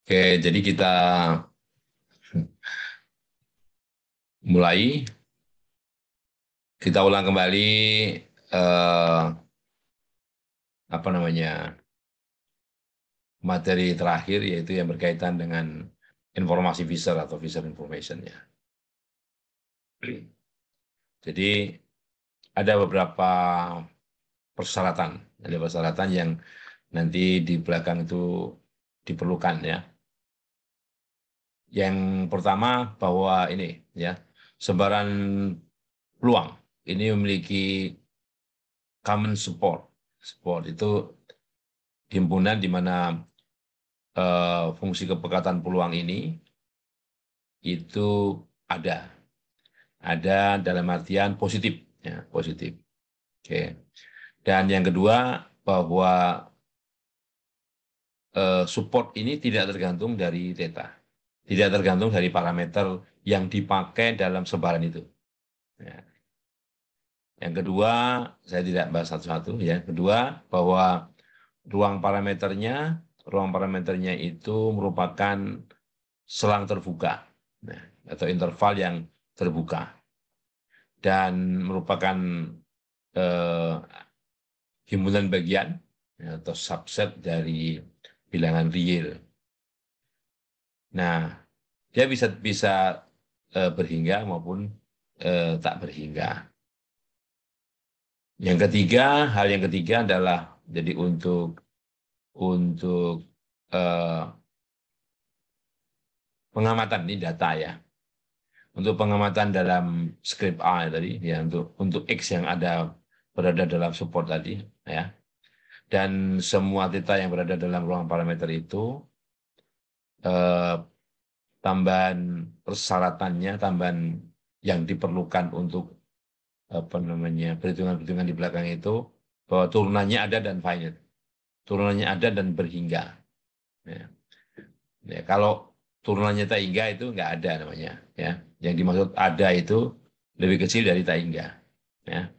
Oke, jadi kita mulai. Kita ulang kembali apa namanya materi terakhir, yaitu yang berkaitan dengan informasi visual atau visual information ya. Jadi ada beberapa persyaratan yang nanti di belakang itu diperlukan ya. Yang pertama bahwa ini ya, sebaran peluang ini memiliki common support. Support itu himpunan di mana fungsi kepekatan peluang ini itu ada dalam artian positif ya, positif. Oke. Dan yang kedua bahwa support ini tidak tergantung dari theta, tidak tergantung dari parameter yang dipakai dalam sebaran itu. Ya. Yang kedua, saya tidak bahas satu-satu ya. Kedua, bahwa ruang parameternya itu merupakan selang terbuka, nah, atau interval yang terbuka, dan merupakan eh, himpunan bagian ya, atau subset dari bilangan real. Nah, dia bisa berhingga maupun tak berhingga. Hal yang ketiga adalah jadi untuk eh, pengamatan ini data ya. Untuk pengamatan dalam script A tadi ya, untuk X yang berada dalam support tadi ya. Dan semua theta yang berada dalam ruang parameter itu eh, tambahan persyaratannya, tambahan yang diperlukan untuk apa namanya perhitungan-perhitungan di belakang itu, bahwa turunannya ada dan finite, turunannya ada dan berhingga. Ya. Ya, kalau turunannya tak hingga itu nggak ada namanya. Ya, yang dimaksud ada itu lebih kecil dari tak hingga. Ya.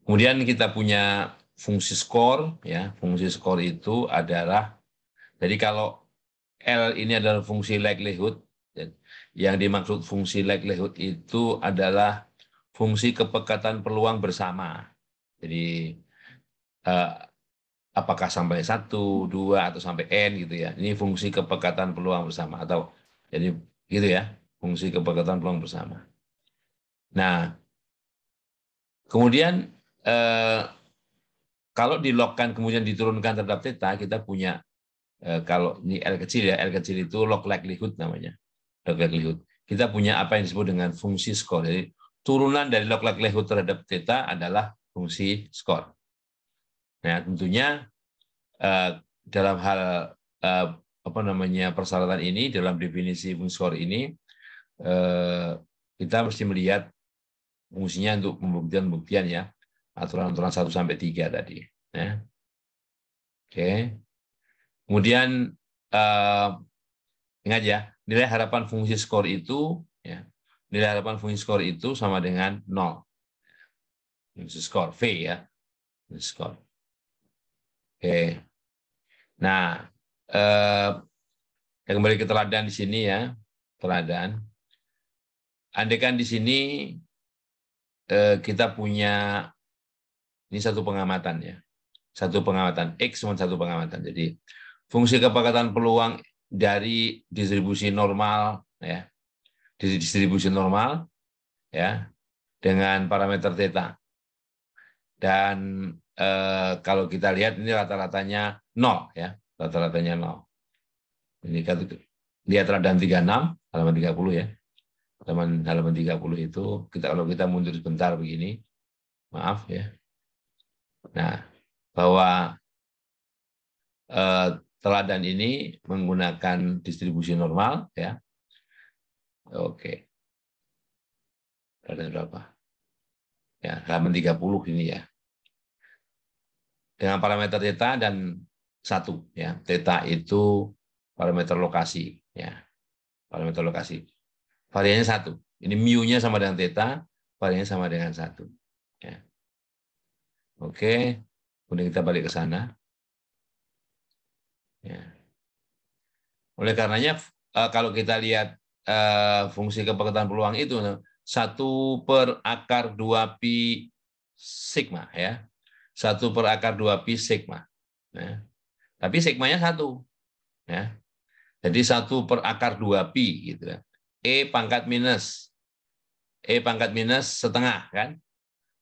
Kemudian kita punya fungsi skor. Ya, fungsi skor itu adalah, jadi kalau L ini adalah fungsi likelihood, yang dimaksud fungsi likelihood itu adalah fungsi kepekatan peluang bersama. Jadi eh, apakah sampai 1, 2, atau sampai N gitu ya. Ini fungsi kepekatan peluang bersama. Atau jadi gitu ya, fungsi kepekatan peluang bersama. Nah, kemudian eh, kalau dilogkan kemudian diturunkan terhadap theta, kita punya, kalau ini L kecil ya, L kecil itu log likelihood namanya. Log likelihood. Kita punya apa yang disebut dengan fungsi skor. Jadi turunan dari log likelihood terhadap theta adalah fungsi skor. Nah, tentunya dalam hal apa namanya persyaratan ini, dalam definisi fungsi skor ini, kita mesti melihat fungsinya untuk pembuktian ya, aturan-aturan 1 sampai 3 tadi. Ya. Oke. Kemudian ingat ya, nilai harapan fungsi skor itu ya, nilai harapan fungsi skor itu sama dengan 0. Fungsi skor V ya, fungsi skor. Oke. Nah, kembali ke teladan di sini ya, teladan. Andaikan di sini kita punya ini satu pengamatan ya, satu pengamatan X cuma satu pengamatan. Jadi fungsi kepekatan peluang dari distribusi normal ya, distribusi normal ya dengan parameter theta. Dan kalau kita lihat ini rata-ratanya 0 ya, rata-ratanya 0. Ini kan lihat teladan 36 halaman 30 ya. Halaman 30 itu kalau kita mundur sebentar begini, maaf ya. Nah, bahwa teladan ini menggunakan distribusi normal ya. Oke. Teladan berapa? Ya, halaman 30 ini ya. Dengan parameter theta dan 1 ya. Theta itu parameter lokasi ya. Parameter lokasi. Variannya 1. Ini mu-nya sama dengan theta, variannya sama dengan 1. Ya. Oke, kemudian kita balik ke sana. Ya. Oleh karenanya, kalau kita lihat fungsi kepekatan peluang itu 1/2pi sigma, ya, 1/2pi sigma. Ya. Tapi sigmanya 1. Ya. Jadi 1/2pi gitu. E pangkat minus setengah kan.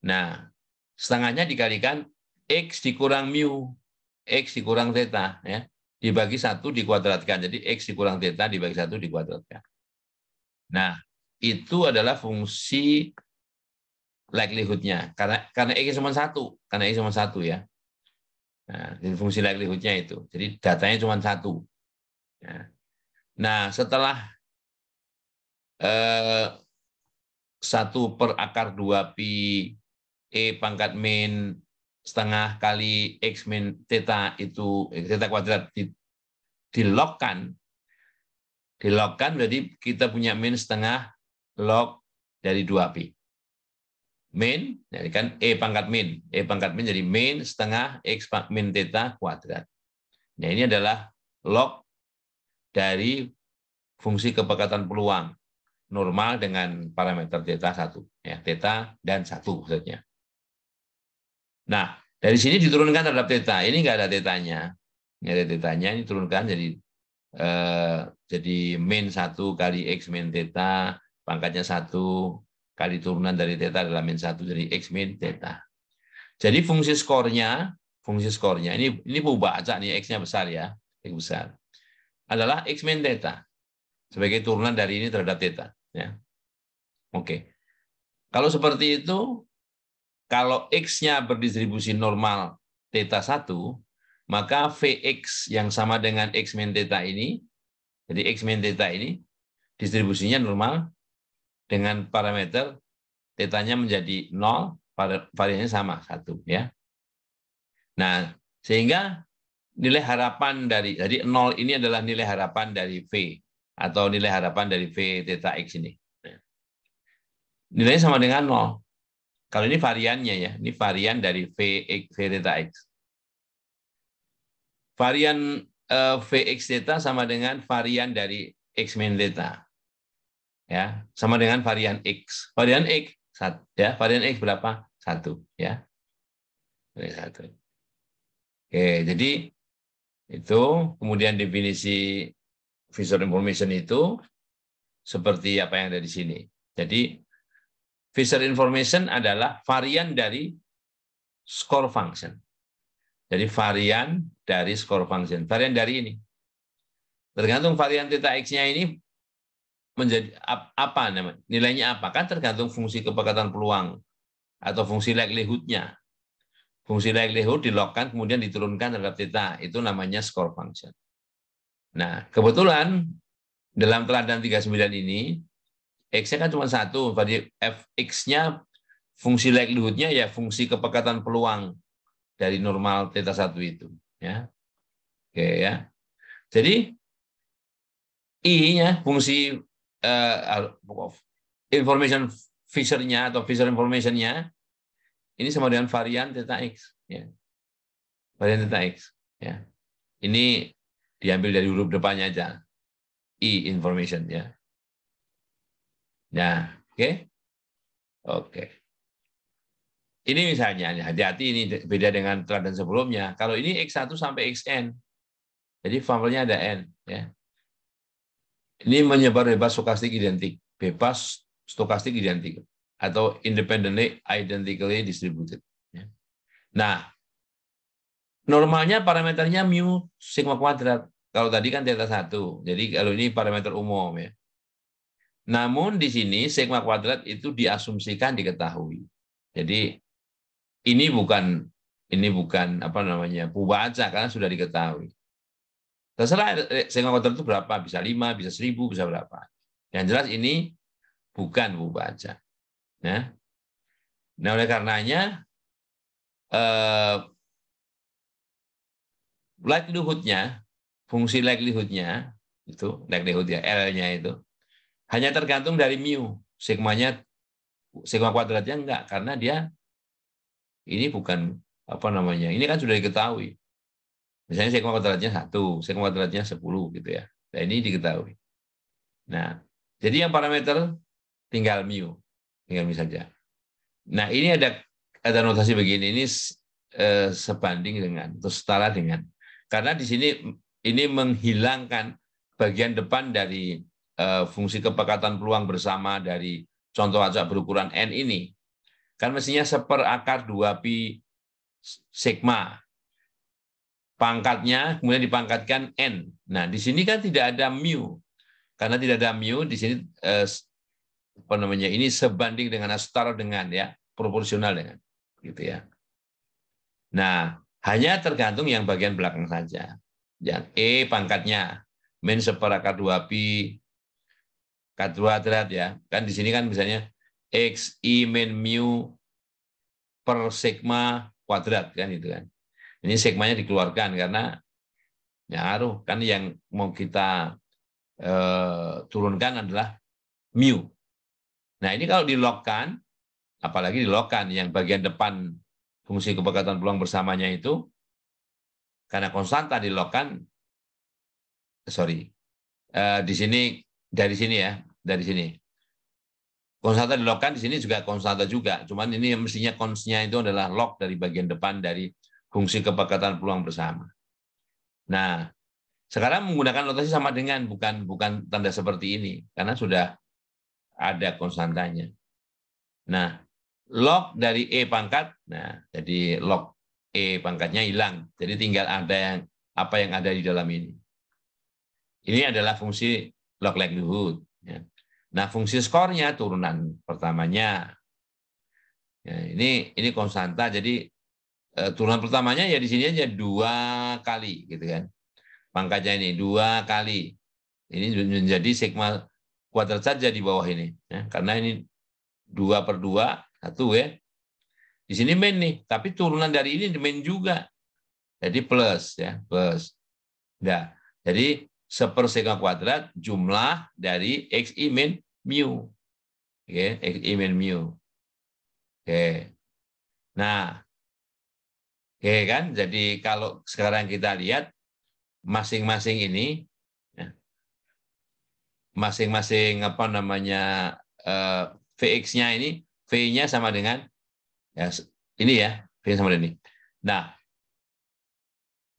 Nah, setengahnya dikalikan X dikurang mu, X dikurang theta, ya. Dibagi 1 dikuadratkan. Jadi X dikurang theta dibagi 1 dikuadratkan. Nah, itu adalah fungsi likelihood-nya. Karena X cuma 1. Karena X cuma 1 ya. Nah, jadi fungsi likelihood-nya itu. Jadi datanya cuma 1. Ya. Nah, setelah 1/2pi E pangkat min setengah kali X min theta itu, theta kuadrat dilogkan berarti kita punya min setengah log dari 2pi. Min, jadi kan E pangkat min jadi min setengah X min theta kuadrat. Nah, ini adalah log dari fungsi kepekatan peluang normal dengan parameter theta 1. Ya, theta dan 1 maksudnya. Nah, dari sini diturunkan terhadap theta. Ini nggak ada tetanya. Ini ada tetanya, ini turunkan jadi min 1 kali X min theta, pangkatnya 1 kali turunan dari theta adalah min 1 dari X min theta. Jadi fungsi skornya ini baca nih, X-nya besar ya, X besar, adalah X min theta sebagai turunan dari ini terhadap theta. Ya. Oke. Kalau seperti itu, kalau X-nya berdistribusi normal theta 1, maka Vx yang sama dengan X min theta ini, jadi X min theta ini, distribusinya normal dengan parameter theta-nya menjadi 0, variannya sama, 1. Ya. Nah, sehingga nilai harapan jadi 0 ini adalah nilai harapan dari V, atau nilai harapan dari V theta X ini. Nilainya sama dengan 0. Kalau ini variannya ya, ini varian dari V theta X. Varian Vx theta sama dengan varian dari X min theta. Ya, sama dengan varian X. Varian X, ya, varian X berapa? 1, ya. 1. Oke, jadi itu kemudian definisi visual information itu seperti apa yang ada di sini. Jadi visual information adalah varian dari score function. Jadi varian dari score function. Varian dari ini. Tergantung varian theta X-nya ini menjadi apa namanya? Nilainya apa? Kan tergantung fungsi kepekatan peluang atau fungsi likelihood-nya. Fungsi likelihood dilogkan kemudian diturunkan terhadap theta. Itu namanya score function. Nah, kebetulan dalam teladan 39 ini, X-nya kan cuma 1. Jadi Fx-nya fungsi likelihood-nya ya fungsi kepekatan peluang dari normal theta 1 itu. Ya. Oke ya. Jadi I-nya fungsi information feature-nya atau feature information-nya ini sama dengan varian theta X. Ya. Varian theta X. Ya. Ini diambil dari huruf depannya aja. I information. Ya. Nah, oke. Oke. Ini misalnya, hati-hati ini beda dengan teladan sebelumnya. Kalau ini X1 sampai Xn. Jadi sampelnya ada N. Ya. Ini menyebar bebas stokastik identik. Bebas stokastik identik. Atau independently identically distributed. Ya. Nah, normalnya parameternya mu sigma kuadrat. Kalau tadi kan theta 1. Jadi kalau ini parameter umum. Ya. Namun di sini sigma kuadrat itu diasumsikan diketahui. Jadi ini bukan apa namanya pubaca karena sudah diketahui. Terserah sigma kuadrat itu berapa, bisa 5, bisa 1000, bisa berapa. Yang jelas ini bukan pubaca. Nah, oleh karenanya likelihood-nya, fungsi likelihood-nya itu likelihood ya L-nya itu Hanya tergantung dari mu. Sigma kuadratnya enggak, karena dia ini bukan apa namanya. Ini kan sudah diketahui. Misalnya sigma kuadratnya 1, sigma kuadratnya 10 gitu ya. Nah, ini diketahui. Nah, jadi yang parameter tinggal mu saja. Nah, ini ada notasi begini, ini sebanding dengan atau setara dengan, karena di sini ini menghilangkan bagian depan dari fungsi kepekatan peluang bersama dari contoh acak berukuran n ini. Kan mestinya seperakar 2pi sigma. Pangkatnya kemudian dipangkatkan n. Nah, di sini kan tidak ada mu. Karena tidak ada mu, di sini apa namanya? Ini sebanding dengan, setara dengan, ya, proporsional dengan, gitu ya. Nah, hanya tergantung yang bagian belakang saja. Yang E pangkatnya min seperakar 2pi kuadrat ya. Kan di sini kan misalnya X I min mu per sigma kuadrat kan itu kan. Ini sigmanya dikeluarkan karena ngaruh kan yang mau kita turunkan adalah mu. Nah, ini kalau dilogkan, apalagi dilogkan yang bagian depan fungsi kepekatan peluang bersamanya itu karena konstanta dilogkan, di sini dari sini ya, dari sini. Konstanta dilogkan di sini juga konstanta juga, cuman ini mestinya konsnya itu adalah log dari bagian depan dari fungsi kepekatan peluang bersama. Nah, sekarang menggunakan notasi sama dengan, bukan tanda seperti ini, karena sudah ada konstantanya. Nah, log dari E pangkat, nah jadi log E pangkatnya hilang, jadi tinggal ada apa yang ada di dalam ini. Ini adalah fungsi log likelihood. Ya. Nah, fungsi skornya turunan pertamanya. Ya, ini konstanta, jadi turunan pertamanya ya di sini aja 2 kali, gitu kan. Pangkatnya ini 2 kali. Ini menjadi sigma kuadrat saja di bawah ini. Ya, karena ini 2/2, 1 ya. Di sini min nih, tapi turunan dari ini min juga. Jadi plus, ya, plus. Nah, jadi seper sigma kuadrat jumlah dari xi min mu. Oke, xi min mu. Oke. Nah, oke kan? Jadi kalau sekarang kita lihat masing-masing ini, ya, masing-masing apa namanya Vx-nya ini, V-nya sama dengan ya, ini ya, V sama dengan ini. Nah,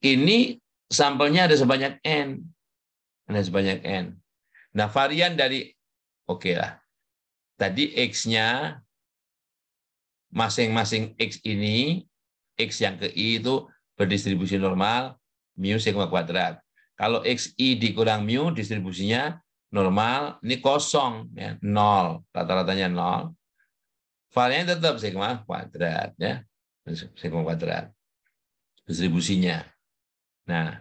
ini sampelnya ada sebanyak n, ada sebanyak n. Nah, varian dari oke lah. Tadi X-nya masing-masing X ini, X yang ke I itu berdistribusi normal, mu sigma kuadrat. Kalau XI dikurang mu, distribusinya normal, ini kosong, ya, 0, rata-ratanya 0. Variannya tetap sigma kuadrat, ya, sigma kuadrat, distribusinya. Nah,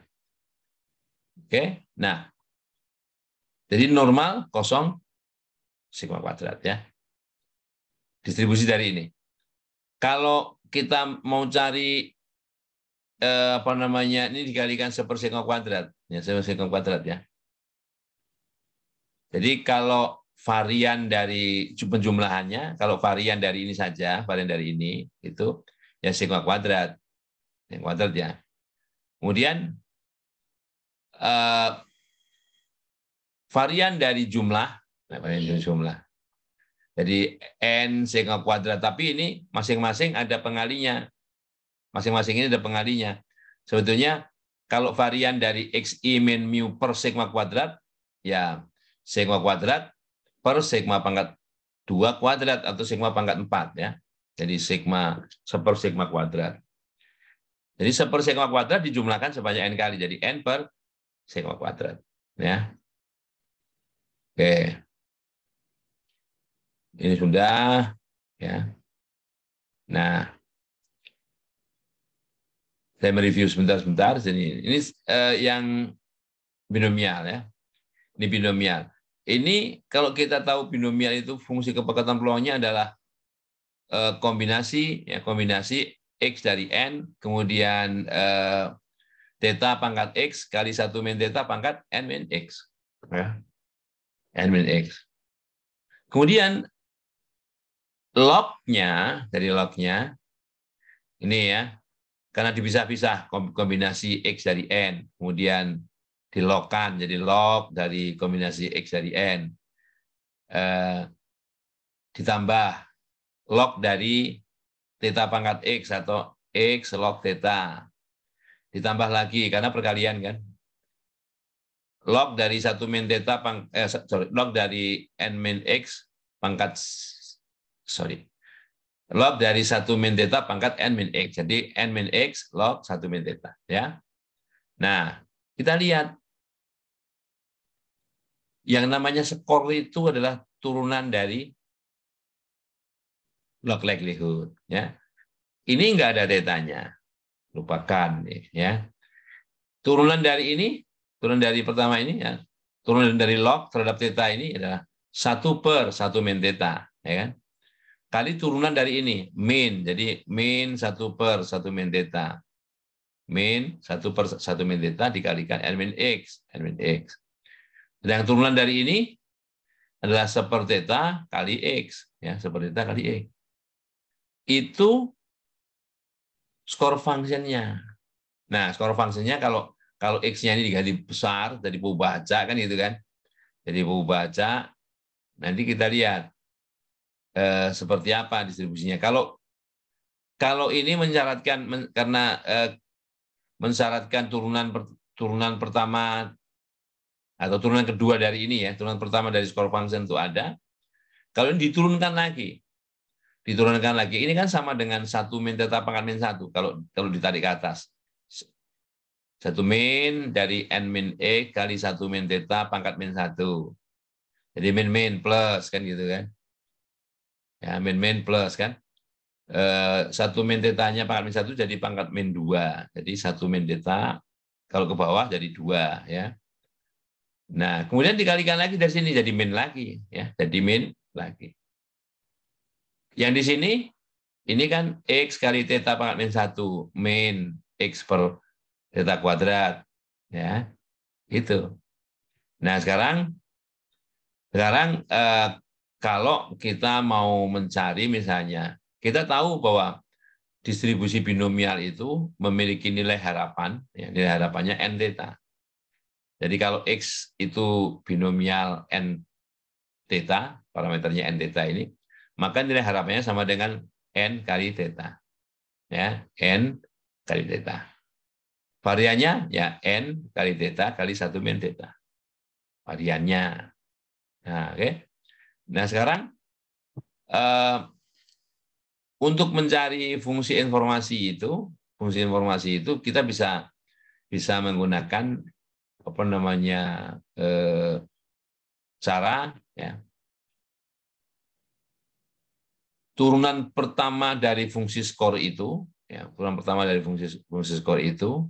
oke, nah, jadi normal, kosong, sigma kuadrat, ya. Distribusi dari ini. Kalau kita mau cari apa namanya, ini dikalikan seper sigma kuadrat, ya, seper sigma kuadrat ya. Jadi kalau varian dari penjumlahannya, kalau varian dari ini saja, varian dari ini itu ya sigma kuadrat, ya. Kemudian varian dari jumlah, varian dari jumlah. Jadi n sigma kuadrat, tapi ini masing-masing ada pengalinya. Masing-masing ini ada pengalinya. Sebetulnya kalau varian dari xi min mu per sigma kuadrat, ya sigma kuadrat per sigma pangkat 2 kuadrat atau sigma pangkat 4 ya. Jadi sigma seper sigma kuadrat. Jadi seper sigma kuadrat dijumlahkan sebanyak n kali, jadi n per sigma kuadrat ya. Oke. Ini sudah ya. Nah, saya mereview sebentar. Ini yang binomial ya. Ini binomial. Ini kalau kita tahu binomial itu fungsi kepekatan peluangnya adalah kombinasi x dari n, kemudian theta pangkat x kali 1 min theta pangkat n min x. Ya. N min x. Kemudian lognya, dari lognya, ini ya, karena dipisah-pisah kombinasi X dari N, kemudian dilogkan jadi log dari kombinasi X dari N, ditambah log dari theta pangkat X atau X log theta, ditambah lagi karena perkalian kan, log dari 1 min theta log dari N min X pangkat log dari 1 min theta pangkat N min X. Jadi N min X log 1 min theta. Ya. Nah, kita lihat. Yang namanya skor itu adalah turunan dari log likelihood. Ya. Ini enggak ada tetanya. Lupakan. Ya. Turunan dari ini, turunan dari pertama ini, ya, turunan dari log terhadap theta ini adalah 1/1 min theta. Ya kan? Kali turunan dari ini, min. Jadi min 1/1 min theta. Min 1/1 min theta dikalikan N min X. N min X. Dan yang turunan dari ini adalah 1/, theta kali X. Ya, 1/, theta kali X. Itu skor fungsinya. Nah, skor fungsinya kalau X-nya ini diganti besar, jadi baca kan gitu kan. Jadi baca, nanti kita lihat seperti apa distribusinya. Kalau ini mensyaratkan karena mensyaratkan turunan pertama atau turunan kedua dari ini ya, turunan pertama dari skor function itu ada. Kalau ini diturunkan lagi, ini kan sama dengan 1 min theta pangkat min 1 kalau ditarik ke atas. 1 min dari N min X kali 1 min theta pangkat min 1. Jadi min plus kan gitu kan. Ya, min plus kan. 1 min tetanya pangkat min 1 jadi pangkat min 2. Jadi 1 min theta kalau ke bawah jadi 2 ya. Nah, kemudian dikalikan lagi dari sini jadi min lagi ya, jadi min lagi. Yang di sini ini kan X kali theta pangkat min 1 min X per theta kuadrat ya. Itu. Nah, sekarang kalau kita mau mencari misalnya, kita tahu bahwa distribusi binomial itu memiliki nilai harapan, ya, nilai harapannya n theta. Jadi kalau X itu binomial n theta, parameternya n theta ini, maka nilai harapannya sama dengan n kali theta. Ya, n kali theta. Variannya ya n kali theta kali 1 min theta. Variannya. Nah, oke. Nah, sekarang untuk mencari fungsi informasi itu kita bisa menggunakan apa namanya cara ya, turunan pertama dari fungsi skor itu ya, turunan pertama dari fungsi skor itu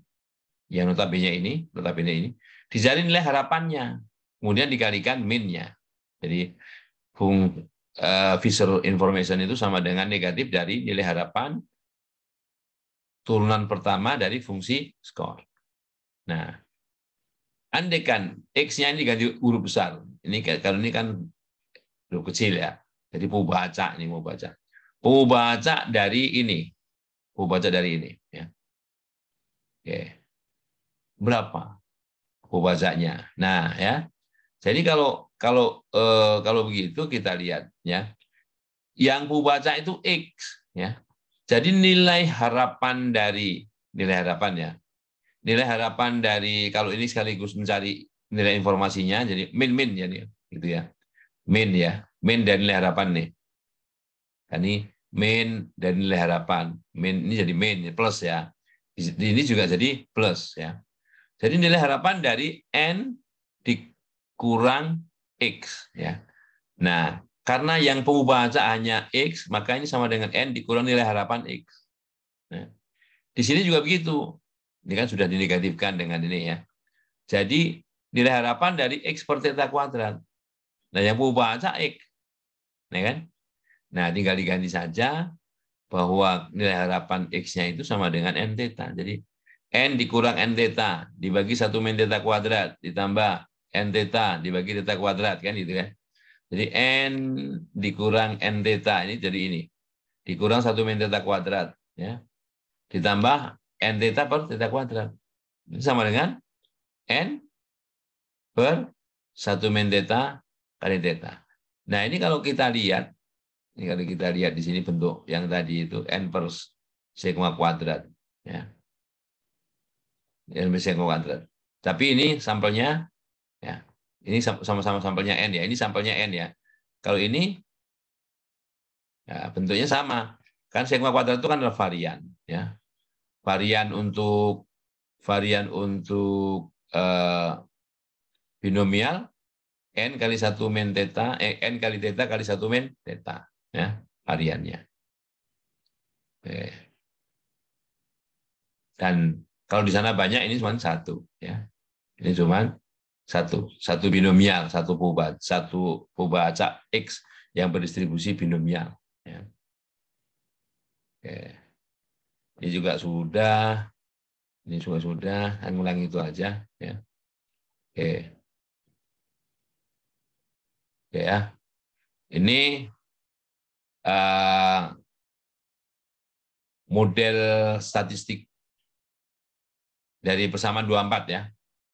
yang notabene ini dicari nilai harapannya, kemudian dikalikan min-nya. Jadi visual information itu sama dengan negatif dari nilai harapan turunan pertama dari fungsi skor. Nah, andaikan X-nya ini diganti huruf besar. Ini kalau ini kan huruf kecil ya. Jadi mau baca dari ini. Mau baca dari ini ya. Oke. Berapa mau bacanya? Nah, ya. Jadi kalau begitu kita lihat ya. Yang mau baca itu X ya. Jadi nilai harapan dari Nilai harapan dari kalau ini sekaligus mencari nilai informasinya jadi min ya gitu ya. Min dan nilai harapan nih. Ini min dan nilai harapan. Min ini jadi min plus ya. Ini juga jadi plus ya. Jadi nilai harapan dari n dikurang x ya. Nah, karena yang pembaca hanya x, maka ini sama dengan n dikurang nilai harapan x. Nah, di sini juga begitu. Ini kan sudah dinegatifkan dengan ini ya. Jadi nilai harapan dari x per theta kuadrat. Nah, yang pembaca x. Nah, kan? Nah, tinggal diganti saja bahwa nilai harapan x-nya itu sama dengan n theta. Jadi n dikurang n theta dibagi 1 min theta kuadrat ditambah n theta dibagi theta kuadrat kan gitu kan. Jadi N dikurang N theta, ini jadi ini. Dikurang 1 min theta kuadrat. Ya. Ditambah N theta per theta kuadrat. Ini sama dengan N per 1 min theta kali theta. Nah ini kalau kita lihat, di sini bentuk yang tadi itu N per sigma kuadrat. Ya. N per sigma kuadrat. Tapi ini sampelnya, ya, ini sama-sama sampelnya N ya. Ini sampelnya N ya. Kalau ini, ya, bentuknya sama. Kan sigma kuadrat itu kan adalah varian. Ya. Varian untuk binomial N kali 1 min theta, N kali theta kali 1 min theta. Ya, variannya. Oke. Dan kalau di sana banyak, ini cuma satu. Ya. Ini cuma satu binomial, satu Fibonacci X yang berdistribusi binomial. Ya. Oke. Ini juga sudah, saya ngulang itu aja. Ya. Oke. Oke ya. Ini model statistik dari persamaan 24 ya.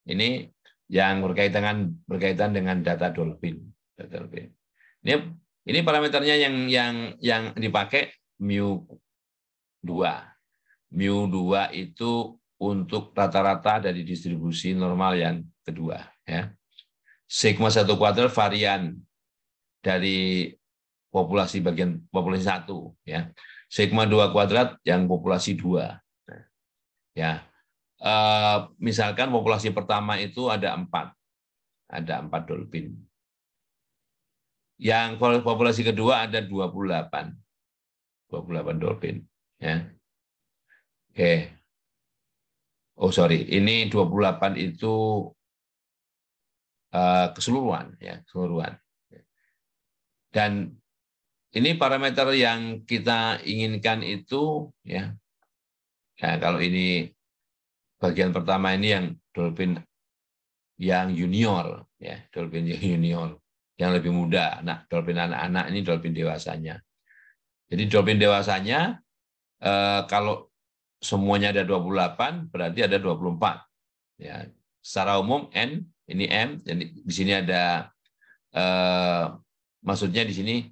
Ini yang berkaitan dengan data Dolphin. Ini parameternya yang dipakai mu2. Mu2 itu untuk rata-rata dari distribusi normal yang kedua. Ya. Sigma 1 kuadrat varian dari populasi 1. Ya. Sigma 2 kuadrat yang populasi 2. Ya. Misalkan populasi pertama itu ada 4 dolphin. Yang populasi kedua ada 28 dolphin. Ya. Oke. Oh sorry, ini 28 itu keseluruhan, ya keseluruhan. Dan ini parameter yang kita inginkan itu, ya. Nah, kalau ini bagian pertama ini yang dolphin yang junior, ya dolphin yang junior, yang lebih muda. Nah, dolphin anak-anak ini dolphin dewasanya. Jadi dolphin dewasanya kalau semuanya ada 28, berarti ada 24. Ya, secara umum N, ini M, jadi di sini ada maksudnya di sini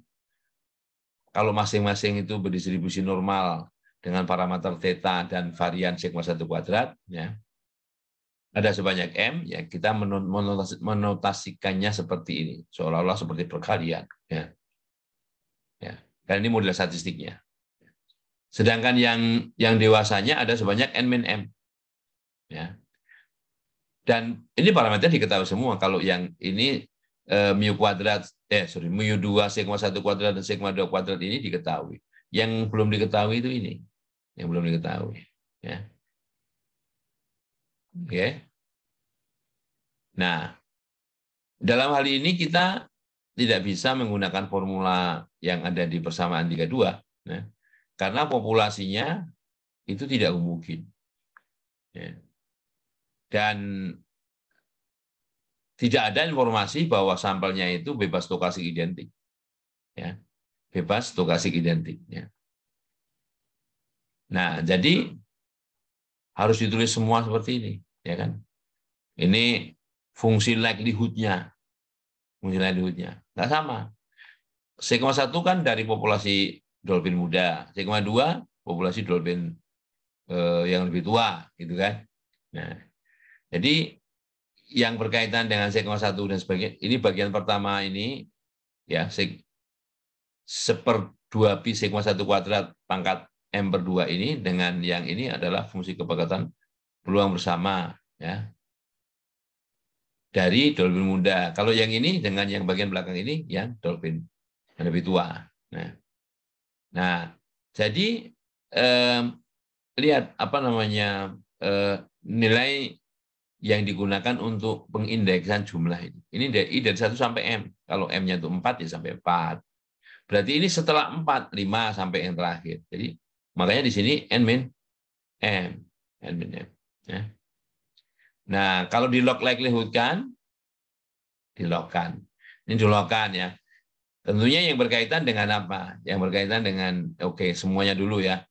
kalau masing-masing itu berdistribusi normal dengan parameter theta dan varian sigma 1 kuadrat, ya, ada sebanyak M, ya kita menotasikannya seperti ini, seolah-olah seperti perkalian. Ya. Ya. Dan ini model statistiknya. Sedangkan yang dewasanya ada sebanyak N min M. Ya. Dan ini parameter diketahui semua. Kalau yang ini mu kuadrat, mu2 sigma 1 kuadrat dan sigma 2 kuadrat ini diketahui. Yang belum diketahui itu ini. Yang belum diketahui. Ya. Oke. Nah, dalam hal ini kita tidak bisa menggunakan formula yang ada di persamaan 32, ya, karena populasinya itu tidak homogen. Ya. Dan tidak ada informasi bahwa sampelnya itu bebas stokastik identik. Ya. Bebas stokastik identik. Ya. Nah, jadi harus ditulis semua seperti ini, ya kan? Ini fungsi likelihood-nya. Fungsi likelihood-nya. Nggak sama. Sigma 1 kan dari populasi dolphin muda. Sigma 2 populasi dolphin yang lebih tua, gitu kan? Nah, jadi yang berkaitan dengan sigma 1 dan sebagainya, ini bagian pertama ini, ya, 1/2 pi sigma 1 kuadrat pangkat M per 2 ini dengan yang ini adalah fungsi kepadatan peluang bersama, ya, dari dolphin muda. Kalau yang ini dengan yang bagian belakang ini yang dolphin yang lebih tua. Nah, jadi lihat apa namanya nilai yang digunakan untuk pengindeksan jumlah ini. Ini dari 1 sampai M. Kalau M-nya itu 4 ya sampai 4. Berarti ini setelah 4, 5 sampai yang terakhir. Jadi makanya di sini N min M. N min M. Ya. Nah, kalau di log likelihood kan, di log kan. Ini di log kan ya. Tentunya yang berkaitan dengan apa? Yang berkaitan dengan, oke, semuanya dulu ya.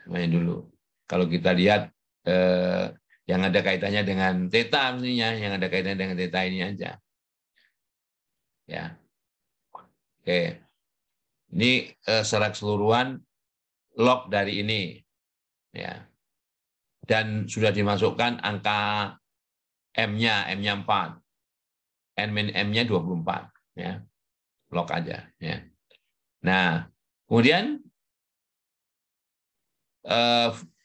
Semuanya dulu. Kalau kita lihat yang ada kaitannya dengan theta, mestinya yang ada kaitannya dengan theta ini aja. Ya, oke. Ini secara keseluruhan log dari ini, ya. Dan sudah dimasukkan angka M-nya 4, N-M-nya 24, ya. Log aja, ya. Nah, kemudian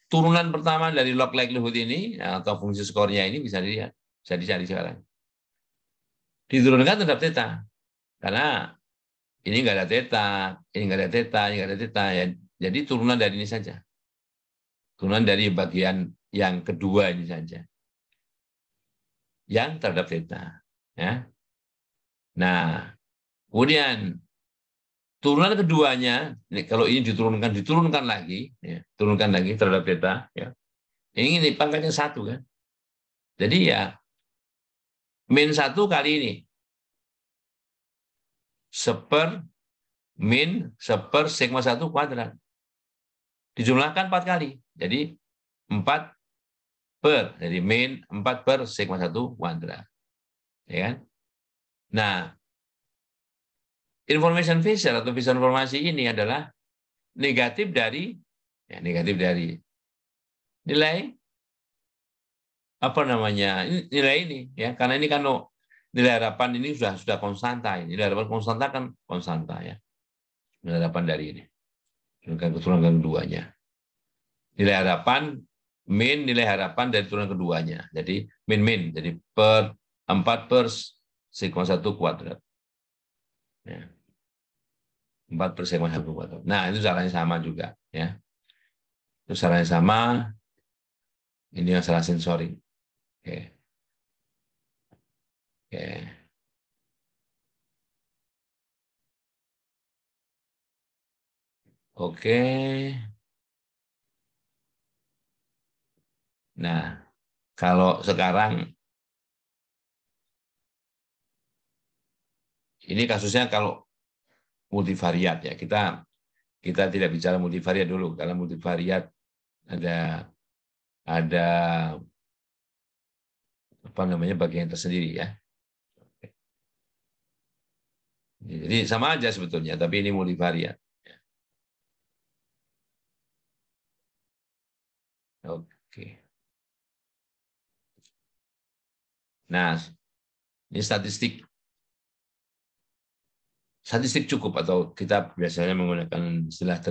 turunan pertama dari log likelihood ini atau fungsi skornya ini bisa dilihat, bisa dicari sekarang. Diturunkan terhadap theta, karena ini nggak ada theta, ini nggak ada theta, ini nggak ada theta, ya. Jadi turunan dari ini saja, turunan dari bagian yang kedua ini saja, yang terhadap theta, ya. Nah, kemudian turunan keduanya, kalau ini diturunkan lagi, ya, turunkan lagi terhadap theta, ya. Ini pangkatnya 1 kan. Jadi ya min 1 kali ini seper min seper sigma 1 kuadrat. Dijumlahkan 4 kali. Jadi 4 per, jadi min 4 per sigma 1 kuadrat. Ya kan? Nah, information visual atau visual informasi ini adalah negatif dari nilai apa namanya? Nilai ini ya, karena ini kan nilai harapan ini sudah konstanta ini. Nilai harapan konstanta kan konstanta ya. Nilai harapan dari ini. Turunan keduanya. Nilai harapan min nilai harapan dari turunan keduanya. Jadi min. Jadi per 4 per sigma 1 kuadrat. Ya. 4 per sigma 1 kuadrat. Nah, itu caranya sama juga. Ya. Itu caranya sama. Ini masalah sensori. Oke. Oke. Oke. Nah, kalau sekarang ini kasusnya kalau multivariat ya. Kita tidak bicara multivariat dulu karena multivariat ada apa namanya bagian tersendiri ya. Jadi sama aja sebetulnya, tapi ini multivariat. Oke. Nah, ini statistik cukup atau kita biasanya menggunakan istilah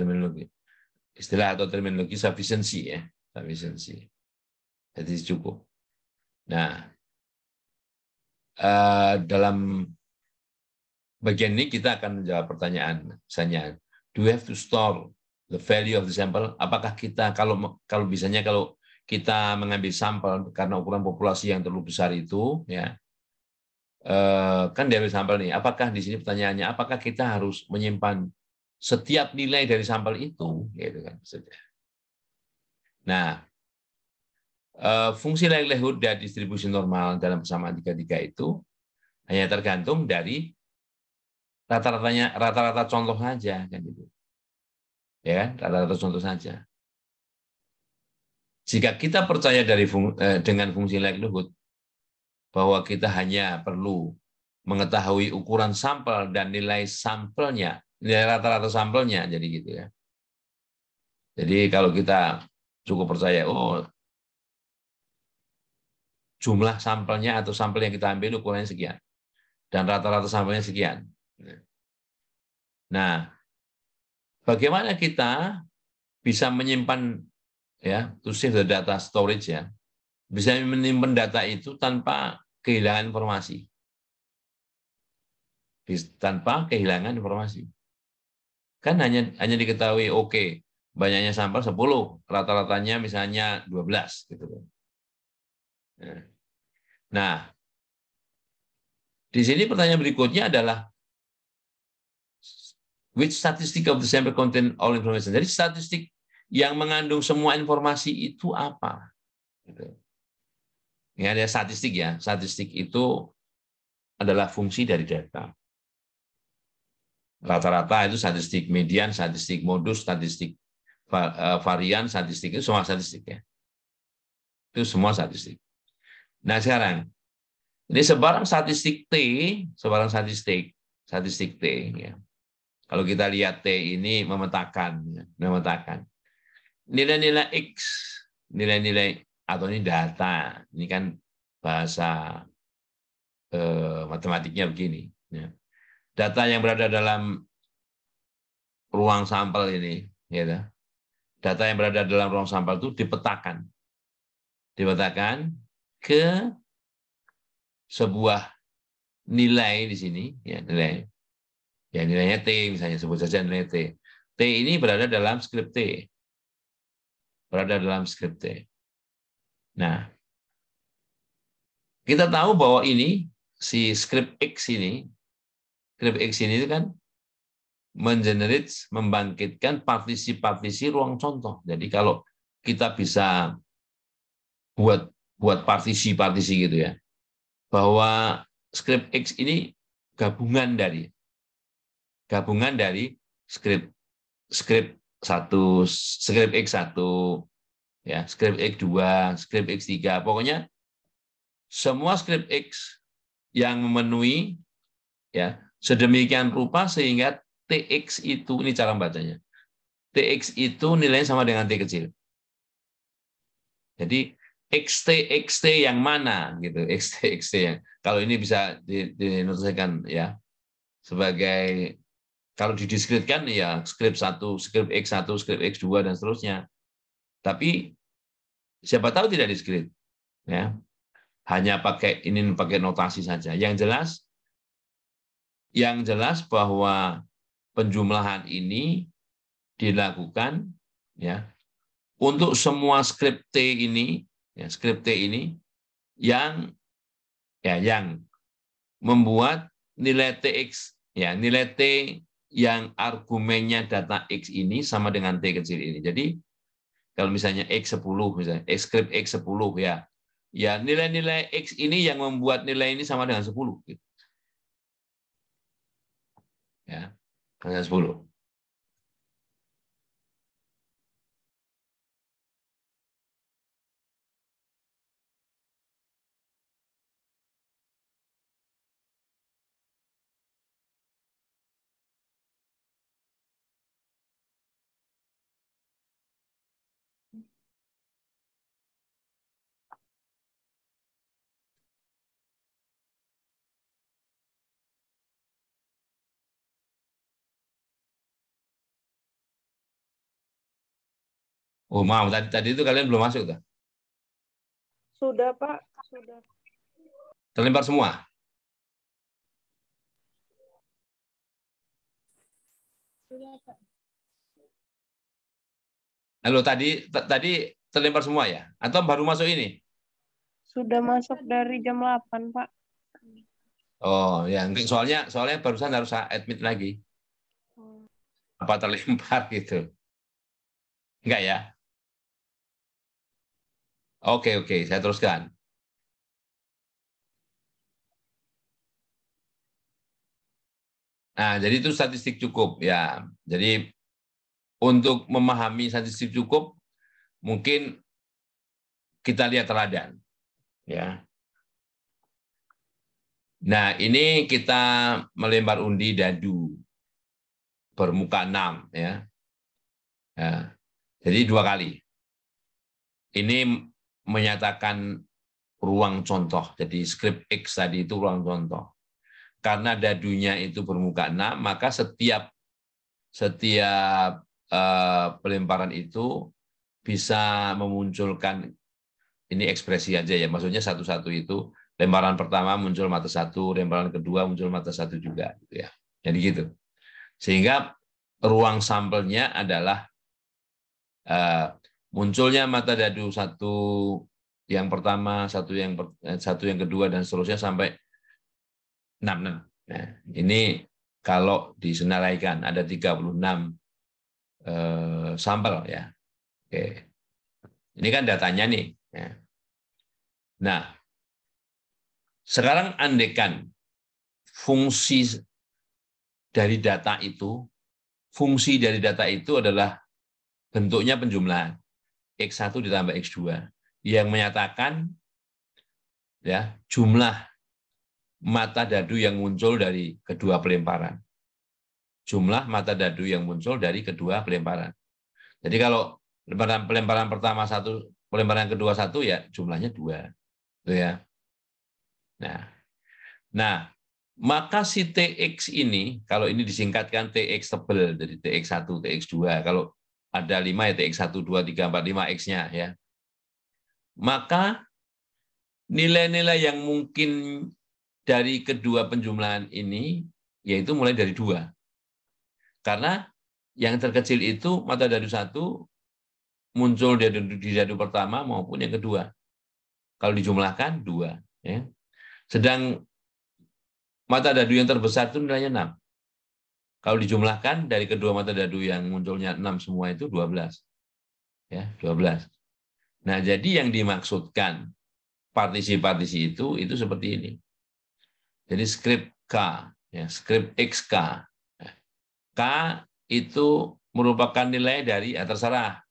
atau terminologi sufficiency ya, sufficiency. Jadi cukup. Nah, dalam bagian ini kita akan menjawab pertanyaan, misalnya, do we have to store the value of the sample? Apakah kita kalau bisanya kalau kita mengambil sampel karena ukuran populasi yang terlalu besar itu, ya, kan diambil sampel nih. Apakah di sini pertanyaannya, apakah kita harus menyimpan setiap nilai dari sampel itu, gitu kan? Nah, fungsi likelihood dan distribusi normal dalam persamaan tiga itu hanya tergantung dari rata-rata contoh saja, kan gitu. Ya, rata-rata contoh saja. Jika kita percaya dengan fungsi likelihood bahwa kita hanya perlu mengetahui ukuran sampel dan nilai sampelnya, nilai rata-rata sampelnya, jadi gitu ya. Jadi kalau kita cukup percaya, jumlah sampelnya atau sampel yang kita ambil ukurannya sekian, dan rata-rata sampelnya sekian. Nah, bagaimana kita bisa menyimpan ya, to save the data storage ya, bisa menyimpan data itu tanpa kehilangan informasi, Kan hanya diketahui banyaknya sampel 10, rata-ratanya misalnya 12 gitu. Nah, di sini pertanyaan berikutnya adalah which statistic of the sample contain all information. Jadi statistik yang mengandung semua informasi itu apa? Gitu. Ini ada statistik ya. Statistik itu adalah fungsi dari data. Rata-rata itu statistik, median, statistik, modus, statistik, varian, statistik, itu semua statistik ya. Itu semua statistik. Nah sekarang, ini sebarang statistik T. Ya. Kalau kita lihat T ini memetakan, ya, memetakan nilai-nilai X, nilai-nilai atau ini data. Ini kan bahasa matematiknya begini. Ya. Data yang berada dalam ruang sampel ini, ya, data yang berada dalam ruang sampel itu dipetakan ke sebuah nilai di sini, ya nilai, ya nilainya T misalnya, sebut saja nilai T. T ini berada dalam skrip T, berada dalam skrip T. Nah, kita tahu bahwa ini si skrip X ini itu kan membangkitkan partisi-partisi ruang contoh. Jadi kalau kita bisa buat partisi-partisi gitu ya, bahwa skrip X ini gabungan dari skrip skrip satu, skrip X1, ya, skrip X2, skrip X3, pokoknya semua skrip X yang memenuhi ya sedemikian rupa sehingga TX itu, ini cara bacanya, TX itu nilainya sama dengan T kecil. Jadi XT yang mana gitu, XT yang kalau ini bisa dinotasikan ya sebagai, kalau didiskretkan ya skrip 1, skrip X1, skrip X2 dan seterusnya. Tapi siapa tahu tidak diskret ya. Hanya pakai notasi saja. Yang jelas bahwa penjumlahan ini dilakukan ya untuk semua skrip T ini, ya, skrip T ini yang membuat nilai TX, ya nilai T yang argumennya data X ini sama dengan T kecil ini. Jadi kalau misalnya X10, misalnya skrip X10 ya, ya nilai-nilai X ini yang membuat nilai ini sama dengan 10. Gitu. Ya, dengan 10. Oh, maaf, tadi itu kalian belum masuk tuh. Sudah, Pak. Sudah. Terlempar semua. Sudah, Pak. Halo, tadi terlempar semua ya? Atau baru masuk ini? Sudah masuk dari jam 8, Pak. Oh, ya, soalnya barusan harus admit lagi. Apa terlempar gitu? Enggak ya? Oke, saya teruskan. Nah, jadi itu statistik cukup ya. Jadi untuk memahami statistik cukup, mungkin kita lihat teladan. Ya. Nah, ini kita melempar undi dadu bermuka 6 ya. Ya. Jadi 2 kali. Ini menyatakan ruang contoh. Jadi skrip X tadi itu ruang contoh. Karena dadunya itu bermuka 6, maka setiap pelemparan itu bisa memunculkan, ini ekspresi aja ya, maksudnya satu-satu itu, lemparan pertama muncul mata satu, lemparan kedua muncul mata satu juga, gitu ya. Jadi gitu. Sehingga ruang sampelnya adalah munculnya mata dadu satu yang pertama, satu yang kedua dan seterusnya sampai 6. Nah, ini kalau disenaraikan ada 36 sampel ya. Oke. Ini kan datanya nih. Ya. Nah, sekarang andekan fungsi dari data itu, fungsi dari data itu adalah bentuknya penjumlahan. X1 ditambah X2. Yang menyatakan ya jumlah mata dadu yang muncul dari kedua pelemparan. Jumlah mata dadu yang muncul dari kedua pelemparan. Jadi kalau pelemparan pertama satu, pelemparan kedua satu, ya jumlahnya 2. Gitu ya. Nah, maka si TX ini, kalau ini disingkatkan TX tebel, dari TX1, TX2, kalau ada 5 ya TX1, 2, 3, 4, 5 X-nya ya. Maka nilai-nilai yang mungkin dari kedua penjumlahan ini, yaitu mulai dari 2. Karena yang terkecil itu mata dadu 1 muncul di dadu pertama maupun yang kedua. Kalau dijumlahkan 2. Ya. Sedang mata dadu yang terbesar itu nilainya 6. Kalau dijumlahkan dari kedua mata dadu yang munculnya 6 semua itu 12. Ya, 12. Nah, jadi yang dimaksudkan partisi-partisi itu seperti ini. Jadi script K, ya, script XK. K itu merupakan nilai dari, ya terserah,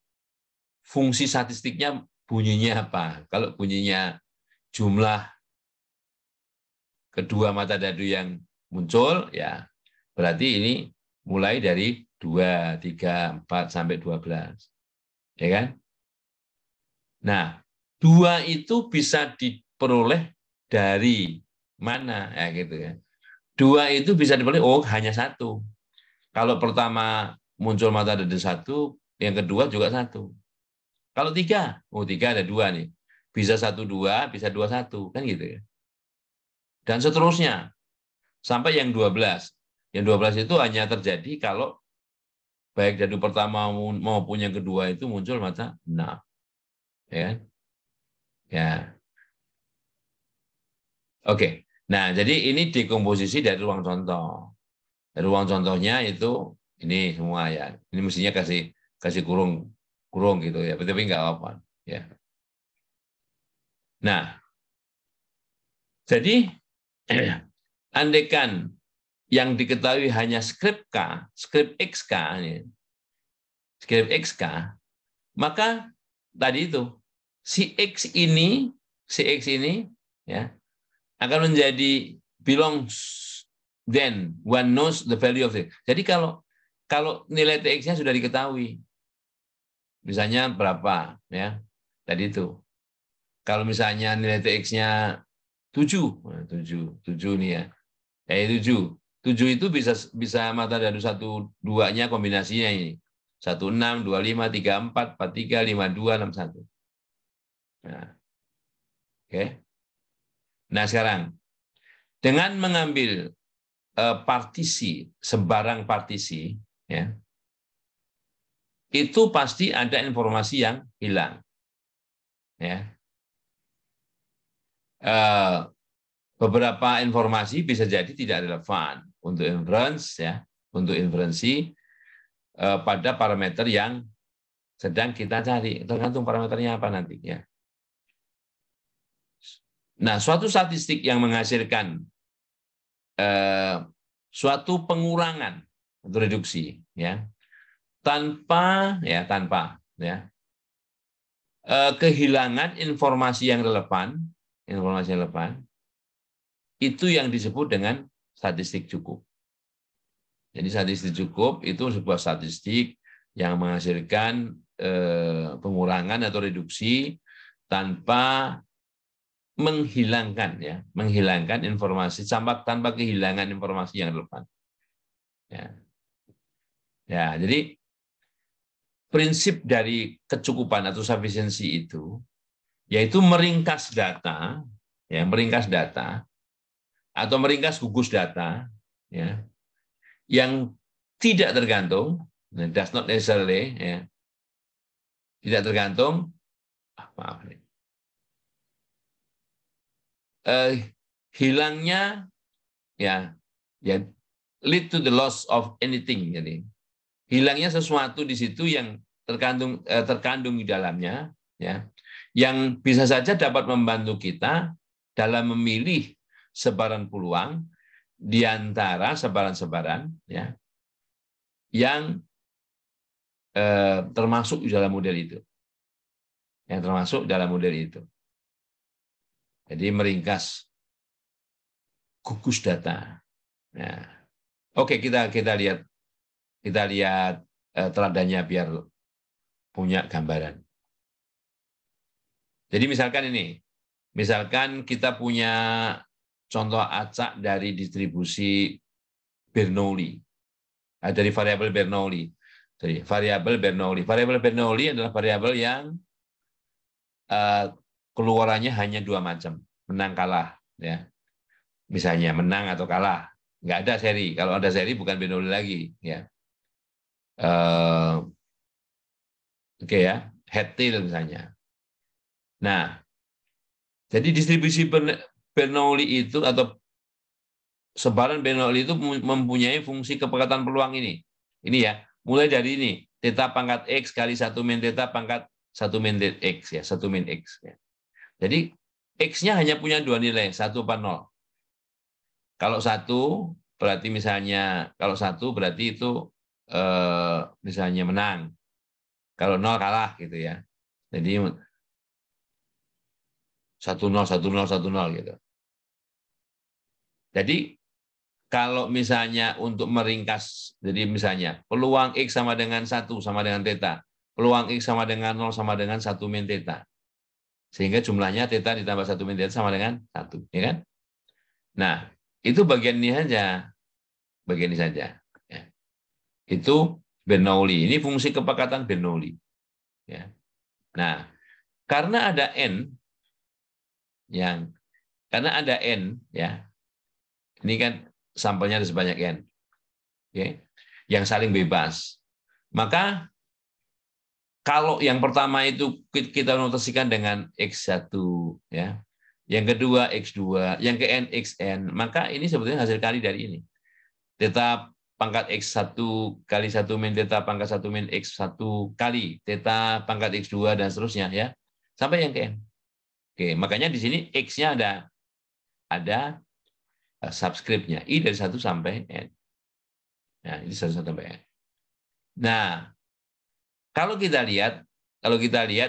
fungsi statistiknya bunyinya apa. Kalau bunyinya jumlah kedua mata dadu yang muncul, ya berarti ini mulai dari 2, 3, 4, sampai 12. Ya kan? Nah, 2 itu bisa diperoleh dari mana? Ya gitu ya. 2 itu bisa diperoleh, hanya 1. Kalau pertama muncul mata dadu 1, yang kedua juga 1. Kalau 3, 3 ada 2 nih. Bisa 1, 2, bisa 2, 1. Kan gitu ya. Dan seterusnya. Sampai yang 12. Yang 12 itu hanya terjadi kalau baik dadu pertama maupun yang kedua itu muncul mata 6. Ya. Ya. Oke. Nah, jadi ini dekomposisi dari ruang contoh. Dari ruang contohnya itu ini semua ya. Ini mestinya kasih kurung gitu ya. Tapi nggak apa-apa. Ya. Nah, jadi andaikan yang diketahui hanya skrip K, skrip XK, skrip XK, maka tadi itu si X ini ya akan menjadi belongs, then one knows the value of it. Jadi kalau nilai TX-nya sudah diketahui, misalnya berapa ya tadi itu. Kalau misalnya nilai TX-nya 7 nih ya. 7. 7 itu bisa mata dadu 1, 2-nya kombinasinya ini. 1, 6, 2, 5, 3, 4, 4, 3, 5, 2, 6, 1. Nah, oke. Nah, sekarang dengan mengambil partisi, sembarang partisi, ya, itu pasti ada informasi yang hilang. Ya. Beberapa informasi bisa jadi tidak relevan untuk inference, ya, untuk inferensi pada parameter yang sedang kita cari, tergantung parameternya apa nanti. Ya. Nah, suatu statistik yang menghasilkan suatu pengurangan atau reduksi, ya, tanpa kehilangan informasi yang relevan, itu yang disebut dengan statistik cukup. Jadi statistik cukup itu sebuah statistik yang menghasilkan pengurangan atau reduksi tanpa menghilangkan informasi, tanpa kehilangan informasi yang relevan. Ya, jadi prinsip dari kecukupan atau sufficiency itu yaitu meringkas data, atau meringkas gugus data, ya, yang tidak tergantung, does not necessarily, ya, tidak tergantung, hilangnya, ya, lead to the loss of anything, jadi hilangnya sesuatu di situ yang terkandung di dalamnya, ya, yang bisa saja dapat membantu kita dalam memilih sebaran peluang di antara sebaran-sebaran ya yang termasuk dalam model itu. Yang termasuk dalam model itu. Jadi meringkas gugus data. Nah, oke, kita lihat teladannya biar punya gambaran. Jadi misalkan kita punya contoh acak dari distribusi Bernoulli, dari variabel Bernoulli. Jadi variabel Bernoulli adalah variabel yang keluarannya hanya dua macam, menang kalah, ya. Misalnya menang atau kalah, nggak ada seri. Kalau ada seri bukan Bernoulli lagi, ya. Oke ya, head tail misalnya. Nah, jadi distribusi Bernoulli itu atau sebaran Bernoulli itu mempunyai fungsi kepekatan peluang ini. Ini ya, mulai dari ini, theta pangkat X kali 1 min theta pangkat 1 min X, ya, 1 min X. Ya. Jadi, X-nya hanya punya dua nilai, 1 apa 0. Kalau 1, berarti misalnya, kalau 1 berarti itu misalnya menang. Kalau 0 kalah, gitu ya. Jadi, 1-0, 1-0, 1-0, gitu. Jadi, kalau misalnya untuk meringkas, jadi misalnya peluang X sama dengan 1 sama dengan theta, peluang X sama dengan 0 sama dengan 1 min theta. Sehingga jumlahnya theta ditambah 1 min theta sama dengan 1. Ya kan? Nah, itu bagian ini saja. Bagian ini saja. Ya. Itu Bernoulli. Ini fungsi kepekatan Bernoulli. Ya. Nah, karena ada N, ya, ini kan sampelnya ada sebanyak N, okay, yang saling bebas. Maka kalau yang pertama itu kita notasikan dengan X1, ya, yang kedua X2, yang ke N XN, maka ini sebetulnya hasil kali dari ini. Theta pangkat X1 kali 1 min theta pangkat 1 min X1 kali theta pangkat X2 dan seterusnya, ya, sampai yang ke N. Oke, makanya di sini X-nya ada subscript-nya, I dari 1 sampai N. Nah, ini 1 sampai N. Nah, kalau kita lihat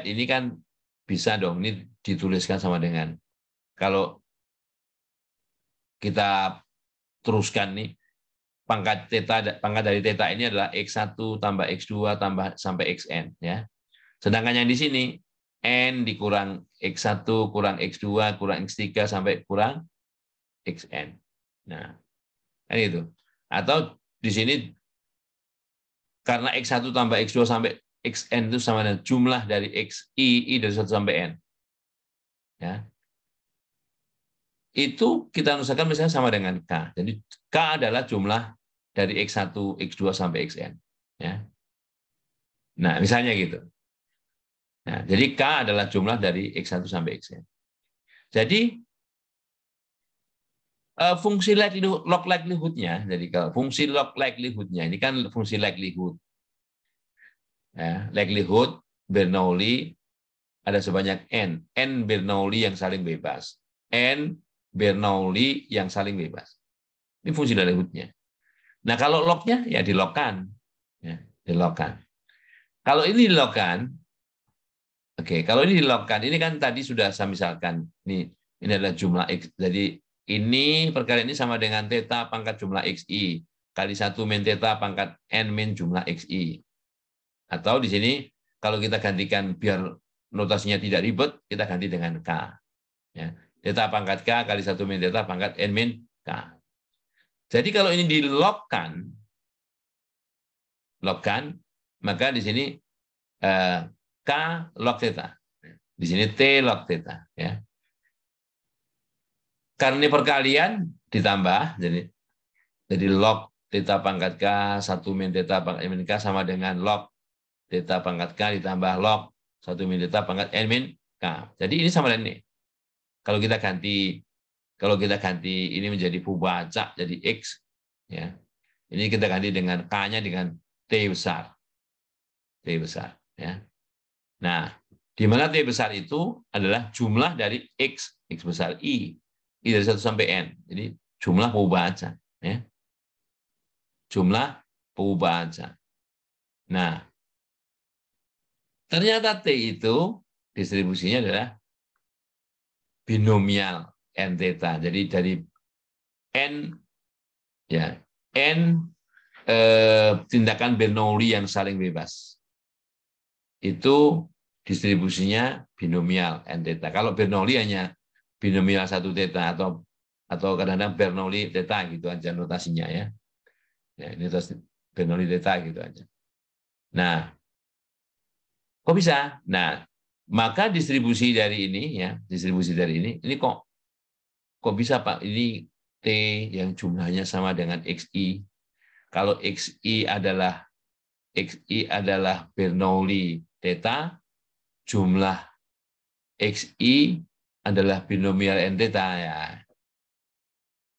ini kan bisa dong, ini dituliskan sama dengan, kalau kita teruskan nih, pangkat dari theta ini adalah X1 tambah X2 tambah sampai Xn, ya. Sedangkan yang di sini N dikurang X1 kurang X2 kurang X3 sampai kurang Xn. Nah, kan itu. Atau di sini karena X1 tambah X2 sampai Xn itu sama dengan jumlah dari I dari 1 sampai N. Ya. Itu kita nuliskan misalnya sama dengan K. Jadi K adalah jumlah dari X1, X2 sampai Xn. Ya. Nah, misalnya gitu. Nah, jadi K adalah jumlah dari X1 sampai Xn. Jadi fungsi log likelihood-nya, jadi kalau fungsi log likelihood-nya ini kan fungsi likelihood. Ya, likelihood Bernoulli ada sebanyak N Bernoulli yang saling bebas. N Bernoulli yang saling bebas. Ini fungsi likelihood-nya. Nah, kalau log-nya ya dilogkan. Ya, dilogkan. Kalau ini dilogkan, oke, kalau ini dilogkan, ini kan tadi sudah saya misalkan, ini adalah jumlah X. Jadi ini perkara ini sama dengan theta pangkat jumlah XI kali 1 min theta pangkat N min jumlah XI. Atau di sini kalau kita gantikan biar notasinya tidak ribet, kita ganti dengan K. Ya. Theta pangkat K kali 1 min theta pangkat N min K. Jadi kalau ini dilogkan, maka di sini K log theta. Di sini T log theta. Ya. Karena ini perkalian ditambah, jadi log theta pangkat K 1 min theta pangkat N min K sama dengan log theta pangkat K ditambah log 1 min theta pangkat N min K. Jadi ini sama dengan ini. Kalau kita ganti ini menjadi Fibonacci jadi X, ya. Ini kita ganti dengan K-nya dengan T besar. T besar, ya. Nah, di mana T besar itu adalah jumlah dari X besar I dari 1 sampai N. Jadi jumlah pembaca. Ya. Jumlah pembaca. Nah, ternyata T itu distribusinya adalah binomial N theta. Jadi dari N, ya, N tindakan Bernoulli yang saling bebas. Itu distribusinya binomial N theta. Kalau Bernoulli hanya binomial 1 theta atau kadang-kadang Bernoulli theta gitu aja notasinya ya. Ya, ini terus Bernoulli theta gitu aja. Nah, kok bisa? Nah, maka distribusi dari ini ya, distribusi dari ini kok bisa Pak? Ini T yang jumlahnya sama dengan XI. Kalau XI adalah Bernoulli theta, jumlah XI adalah binomial N theta ya.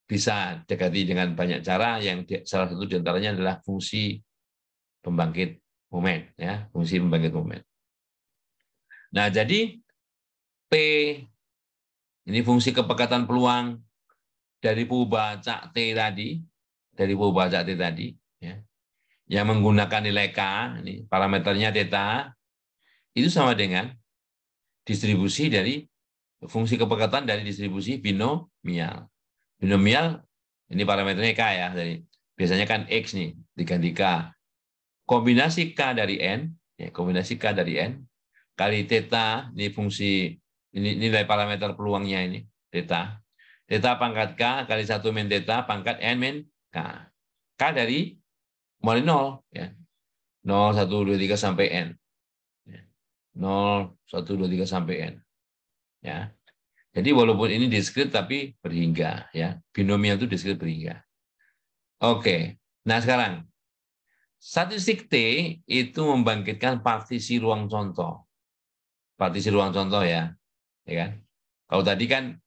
Bisa dekati dengan banyak cara, yang salah satu diantaranya adalah fungsi pembangkit momen ya, fungsi pembangkit momen. Nah, jadi P ini fungsi kepekatan peluang dari pembaca T tadi, ya, yang menggunakan nilai K, ini parameternya theta, itu sama dengan distribusi dari fungsi kepekatan dari distribusi binomial. Binomial, ini parameternya K ya, dari biasanya kan X nih, diganti K. Kombinasi K dari N, ya, kombinasi K dari N, kali theta, ini fungsi, ini nilai parameter peluangnya ini, theta. Theta pangkat K kali 1 min theta pangkat N min K. K dari mulai 0, ya. 0, 1, 2, 3 sampai N. 0, 1, 2, 3 sampai N. Ya. Jadi walaupun ini diskrit tapi berhingga. Ya. Binomial itu diskrit berhingga. Oke. Nah sekarang, statistik T itu membangkitkan partisi ruang contoh. Partisi ruang contoh ya. Ya kan? Kalau tadi kan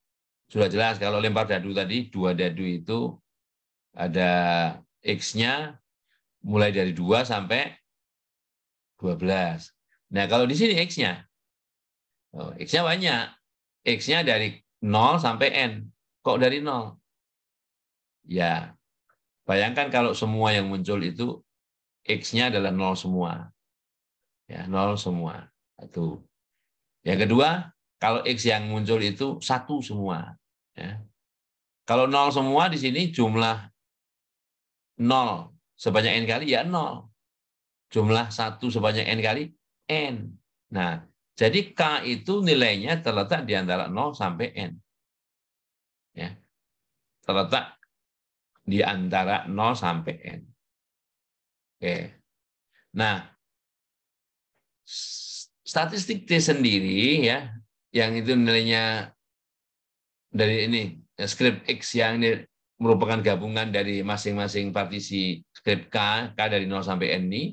sudah jelas, kalau lempar dadu tadi, 2 dadu itu ada X-nya mulai dari 2 sampai 12. Nah, kalau di sini X-nya, X-nya banyak. X-nya dari 0 sampai N. Kok dari 0? Ya, bayangkan kalau semua yang muncul itu X-nya adalah 0 semua. Ya, 0 semua. Satu. Yang kedua, kalau X yang muncul itu 1 semua. Ya. Kalau 0 semua di sini jumlah 0 sebanyak N kali ya 0. Jumlah 1 sebanyak N kali N. Nah, jadi K itu nilainya terletak di antara 0 sampai N. Ya. Terletak di antara 0 sampai N. Oke. Nah, statistik T sendiri ya, yang itu nilainya dari ini, skrip X yang ini merupakan gabungan dari masing-masing partisi skrip K dari 0 sampai N ini,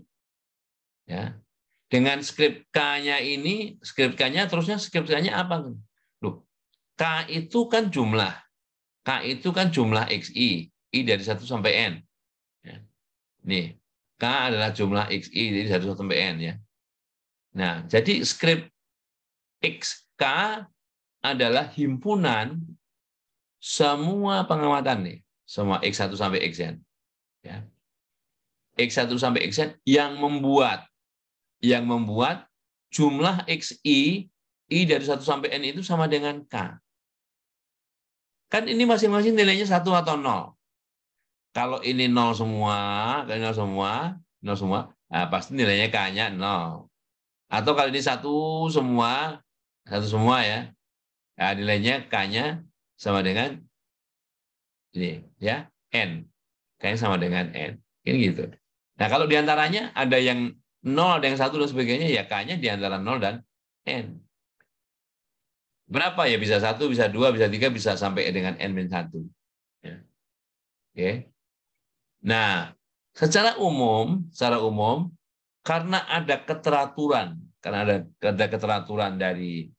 ya. Dengan skrip K-nya ini, skrip K-nya terusnya skrip K-nya apa? Loh, K itu kan jumlah. K itu kan jumlah XI. I dari 1 sampai N. Ya. Nih, K adalah jumlah XI dari 1 sampai N. Ya. Nah, jadi skrip XK adalah himpunan semua pengamatan nih. Semua X1 sampai Xn. Ya. X1 sampai Xn yang membuat jumlah XI, I dari 1 sampai N itu sama dengan K. Kan ini masing-masing nilainya 1 atau 0. Kalau ini 0 semua, nah pasti nilainya K-nya 0. Atau kalau ini 1 semua ya, nah nilainya K-nya sama dengan ini, ya, N. K-nya sama dengan N. Ini gitu. Nah, kalau diantaranya ada yang 0, ada yang 1, dan sebagainya, ya K-nya di antara 0 dan N. Berapa ya? Bisa 1, bisa 2, bisa 3, bisa sampai dengan N-1. Ya. Oke. Nah, secara umum, karena ada keteraturan dari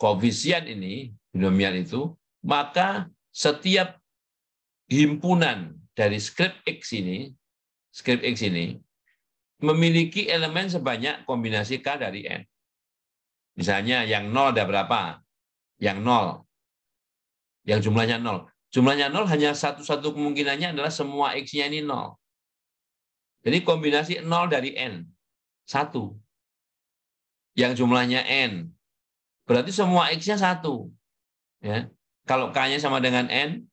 koefisien ini, binomial itu, maka setiap himpunan dari skrip X ini memiliki elemen sebanyak kombinasi K dari N. Misalnya yang 0 ada berapa? Yang 0. yang jumlahnya 0. Jumlahnya 0 hanya satu-satu kemungkinannya adalah semua X-nya ini 0. Jadi kombinasi 0 dari N. 1. Yang jumlahnya N. Berarti semua X-nya 1. Ya. Kalau K-nya sama dengan N,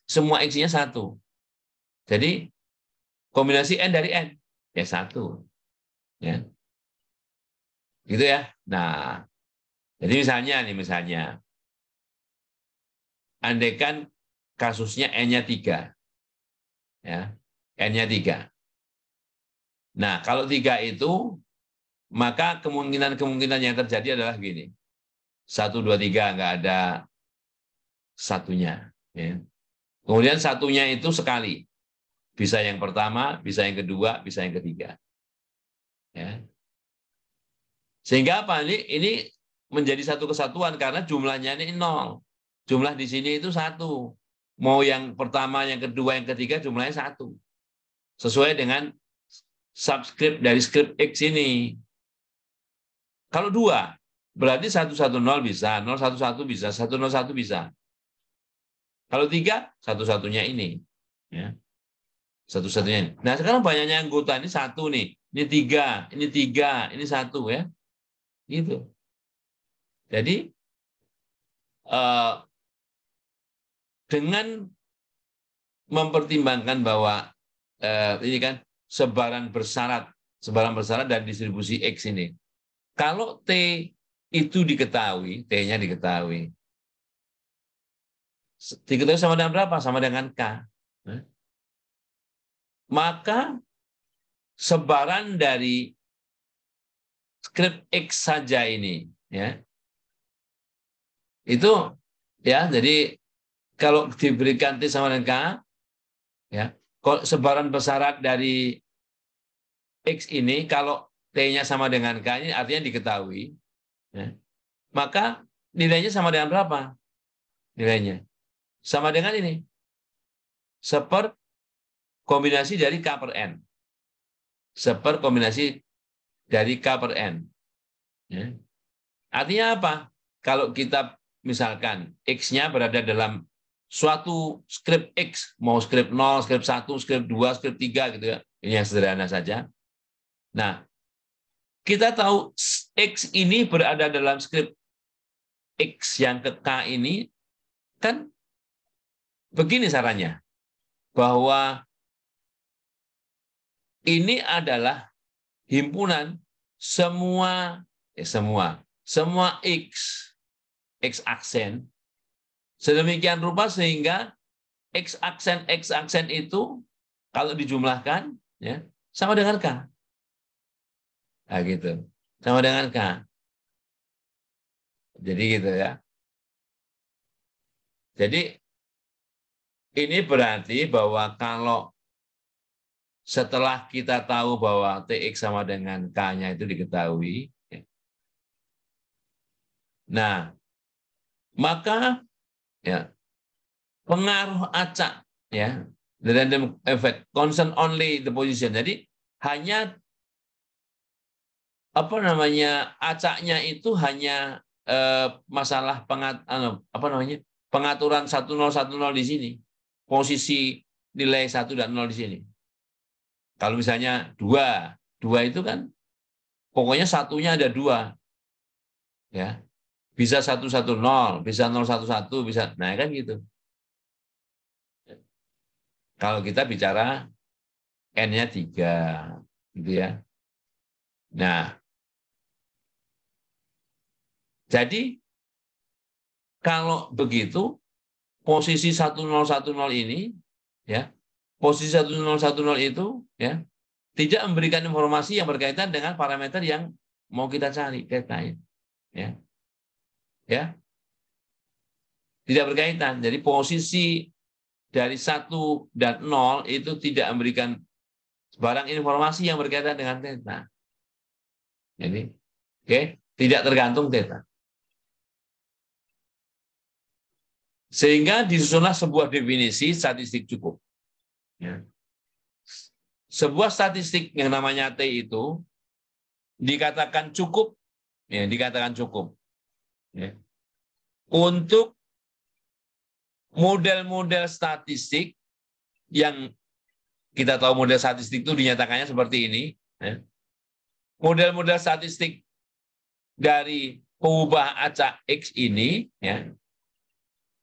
semua X-nya 1. Jadi kombinasi N dari N. Ya 1. Ya. Gitu ya. Nah, jadi misalnya, andaikan kasusnya N-nya 3. Ya. N-nya 3. Nah, kalau 3 itu, maka kemungkinan yang terjadi adalah gini. 1, 2, 3, nggak ada satunya. Ya. Kemudian satunya itu sekali. Bisa yang pertama, bisa yang kedua, bisa yang ketiga. Ya. Sehingga apa? Ini menjadi satu kesatuan karena jumlahnya ini 0. Jumlah di sini itu 1. Mau yang pertama, yang kedua, yang ketiga jumlahnya 1. Sesuai dengan subscript dari script X ini. Kalau 2, berarti 110 bisa, 011 bisa, 101 bisa. Kalau 3, satu-satunya ini. Ya. Satu-satunya ini. Nah, sekarang banyaknya anggota ini 1 nih. Ini 3, ini 1 ya. Gitu. Jadi dengan mempertimbangkan bahwa ini kan sebaran bersyarat dan distribusi X ini. Kalau T itu diketahui, T-nya diketahui sama dengan berapa? Sama dengan K. Maka sebaran dari skrip X saja ini, ya, itu ya, jadi kalau diberikan T sama dengan K, ya, kalau sebaran bersyarat dari X ini, kalau T-nya sama dengan K ini artinya diketahui, ya, maka nilainya sama dengan berapa? Nilainya sama dengan ini, seper kombinasi dari K per N. Seper kombinasi dari K per N. Ya. Artinya apa? Kalau kita misalkan X-nya berada dalam suatu skrip X, mau skrip 0, skrip 1, skrip 2, skrip 3, gitu ya. Ini yang sederhana saja. Nah, kita tahu X ini berada dalam skrip X yang ke K ini, kan begini caranya. Bahwa ini adalah himpunan semua X aksen sedemikian rupa sehingga X aksen itu kalau dijumlahkan ya sama dengan K. Nah, gitu. Sama dengan K. Jadi gitu ya. Jadi ini berarti bahwa kalau setelah kita tahu bahwa TX sama dengan K-nya itu diketahui, nah, maka ya pengaruh acak ya, the random effect concern only the position. Jadi hanya acaknya itu hanya masalah pengaturan 1010 di sini, posisi nilai 1 dan 0 di sini. Kalau misalnya 2 itu kan pokoknya satunya ada 2. Ya. Bisa 110, bisa 011, bisa. Nah, kan gitu. Kalau kita bicara N-nya 3 gitu ya. Nah, jadi kalau begitu posisi 1010 ini ya, posisi 1010 itu ya tidak memberikan informasi yang berkaitan dengan parameter yang mau kita cari detain. Ya. Ya. Tidak berkaitan. Jadi posisi dari 1 dan 0 itu tidak memberikan barang informasi yang berkaitan dengan theta. Jadi, tidak tergantung theta. Sehingga disusunlah sebuah definisi statistik cukup. Ya. Sebuah statistik yang namanya T itu dikatakan cukup, ya, untuk model-model statistik yang kita tahu model statistik itu dinyatakannya seperti ini. Ya. Model-model statistik dari pengubah acak X ini, ya,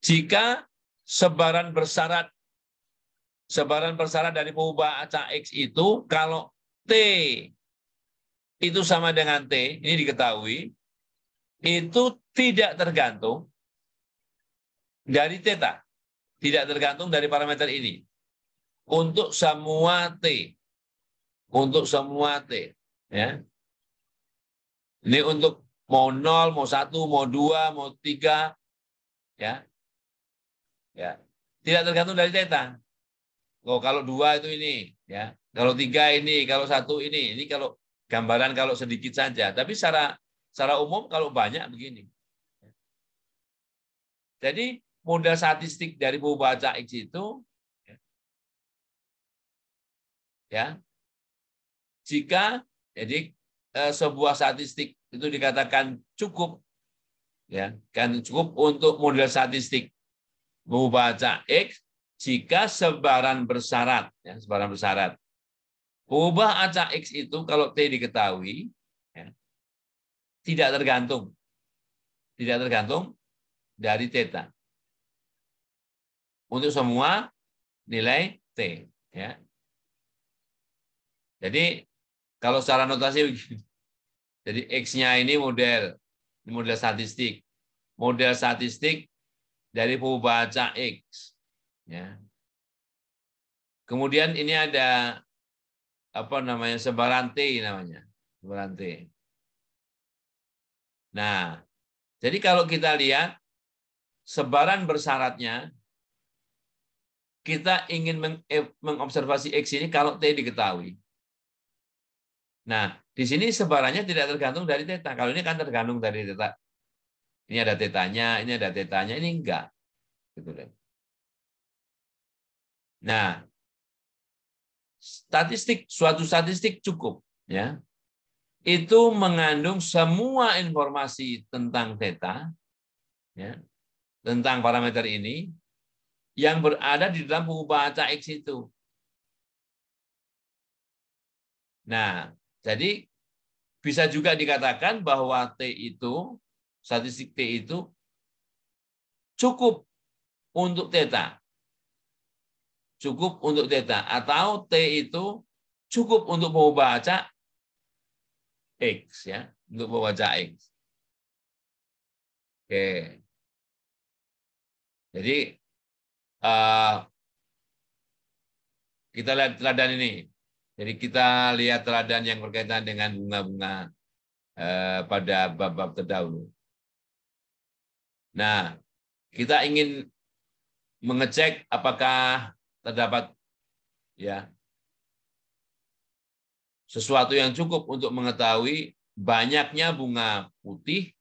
jika sebaran bersyarat dari pengubah acak X itu, kalau T itu sama dengan T, ini diketahui, itu tidak tergantung dari theta, tidak tergantung dari parameter ini. Untuk semua T. Untuk semua T. Ya. Ini untuk mau 0, mau 1, mau 2, mau 3. Ya. Ya. Tidak tergantung dari theta. Oh, kalau 2 itu ini. Ya. Kalau 3 ini, kalau 1 ini. Ini kalau gambaran kalau sedikit saja. Tapi secara umum kalau banyak begini. Jadi model statistik dari pembaca X itu, ya, jika jadi sebuah statistik itu dikatakan cukup, ya, kan cukup untuk model statistik membaca X jika sebaran bersyarat, ya, sebaran bersyarat. Pengubah acak X itu kalau T diketahui, ya, tidak tergantung dari theta untuk semua nilai T, ya. Jadi kalau secara notasi begini. Jadi X-nya ini model statistik. Model statistik dari pembaca X. Ya. Kemudian ini ada apa namanya, sebaran T namanya. Sebaran T. Nah, jadi kalau kita lihat sebaran bersyaratnya, kita ingin mengobservasi X ini kalau T diketahui. Nah, di sini sebarannya tidak tergantung dari theta. Kalau ini kan tergantung dari theta. Ini ada tetanya, ini ada tetanya, ini enggak. Gitu. Nah, suatu statistik cukup, ya. Itu mengandung semua informasi tentang theta, ya, tentang parameter ini yang berada di dalam pengubah acak X itu. Nah, jadi bisa juga dikatakan bahwa T itu, statistik T itu cukup untuk theta. Cukup untuk theta. Atau T itu cukup untuk pengubah acak X, ya, untuk pengubah acak X. Oke. Jadi kita lihat teladan ini. Jadi kita lihat teladan yang berkaitan dengan bunga-bunga pada bab-bab terdahulu. Nah, kita ingin mengecek apakah terdapat, ya, sesuatu yang cukup untuk mengetahui banyaknya bunga putih,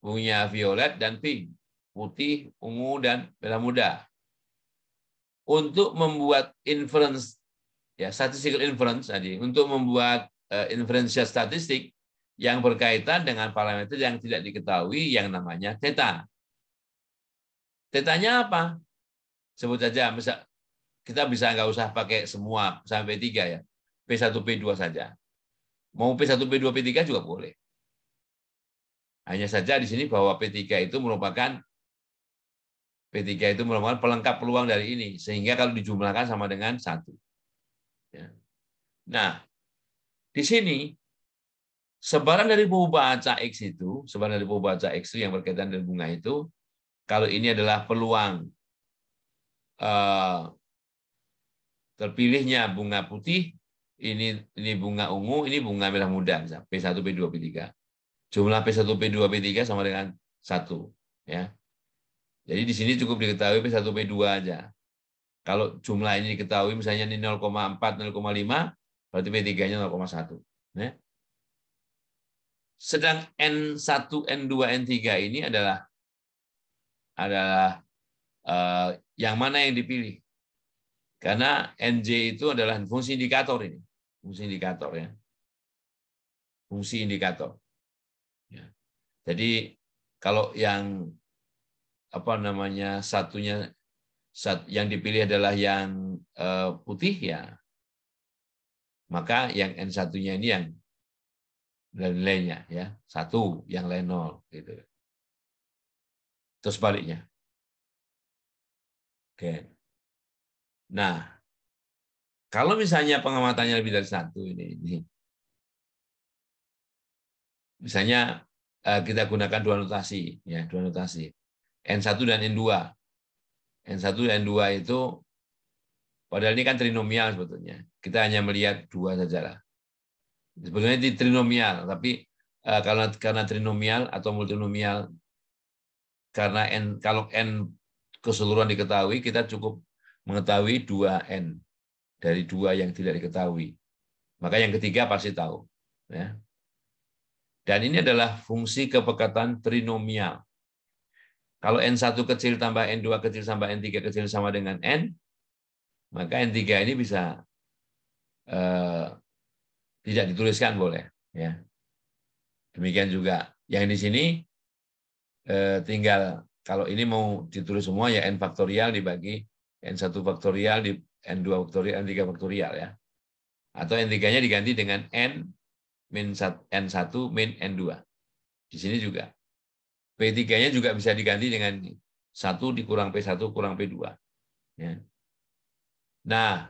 bunga violet dan pink, putih, ungu dan merah muda. Untuk membuat inference, ya, statistical inference tadi, untuk membuat inferensial statistik yang berkaitan dengan parameter yang tidak diketahui yang namanya theta. Tetanya apa? Sebut saja, misal kita bisa nggak usah pakai semua sampai P3, ya. P1, P2 saja. Mau P1, P2, P3 juga boleh. Hanya saja di sini bahwa P3 itu merupakan pelengkap peluang dari ini, sehingga kalau dijumlahkan sama dengan 1. Ya. Nah, di sini sebaran dari pengubah acak X itu, yang berkaitan dengan bunga itu, kalau ini adalah peluang terpilihnya bunga putih, ini bunga ungu, ini bunga merah muda, misalnya P1, P2, P3. Jumlah P1, P2, P3 sama dengan 1. Ya. Jadi di sini cukup diketahui P1, P2 aja. Kalau jumlah ini diketahui, misalnya ini 0,4, 0,5, berarti P3-nya 0,1. Ya. Sedang N1, N2, N3 ini adalah yang mana yang dipilih. Karena NJ itu adalah fungsi indikator ini. Fungsi indikator, ya. Fungsi indikator. Ya. Jadi kalau yang apa namanya satunya yang dipilih adalah yang putih, ya maka yang N1-nya ini yang nilainya ya 1, yang lain 0 gitu. Terus baliknya. Oke. Nah, kalau misalnya pengamatannya lebih dari 1 ini. Misalnya kita gunakan dua notasi, ya, dua notasi. N1 dan N2. N1 dan N2 itu padahal ini kan trinomial sebetulnya. Kita hanya melihat 2 saja lah. Sebetulnya di trinomial, tapi karena trinomial atau multinomial, karena kalau N keseluruhan diketahui, kita cukup mengetahui 2N dari 2 yang tidak diketahui. Maka yang ketiga pasti tahu. Ya. Dan ini adalah fungsi kepekatan trinomial. Kalau N1 kecil tambah N2 kecil tambah N3 kecil sama dengan N, maka N3 ini bisa tidak dituliskan boleh. Ya. Demikian juga yang di sini tinggal kalau ini mau ditulis semua ya N faktorial dibagi N1 faktorial di N2 faktorial, N3 faktorial ya. Atau N3-nya diganti dengan N min N1 min N2. Di sini juga. P3-nya juga bisa diganti dengan 1 dikurang P1 kurang P2. Ya. Nah,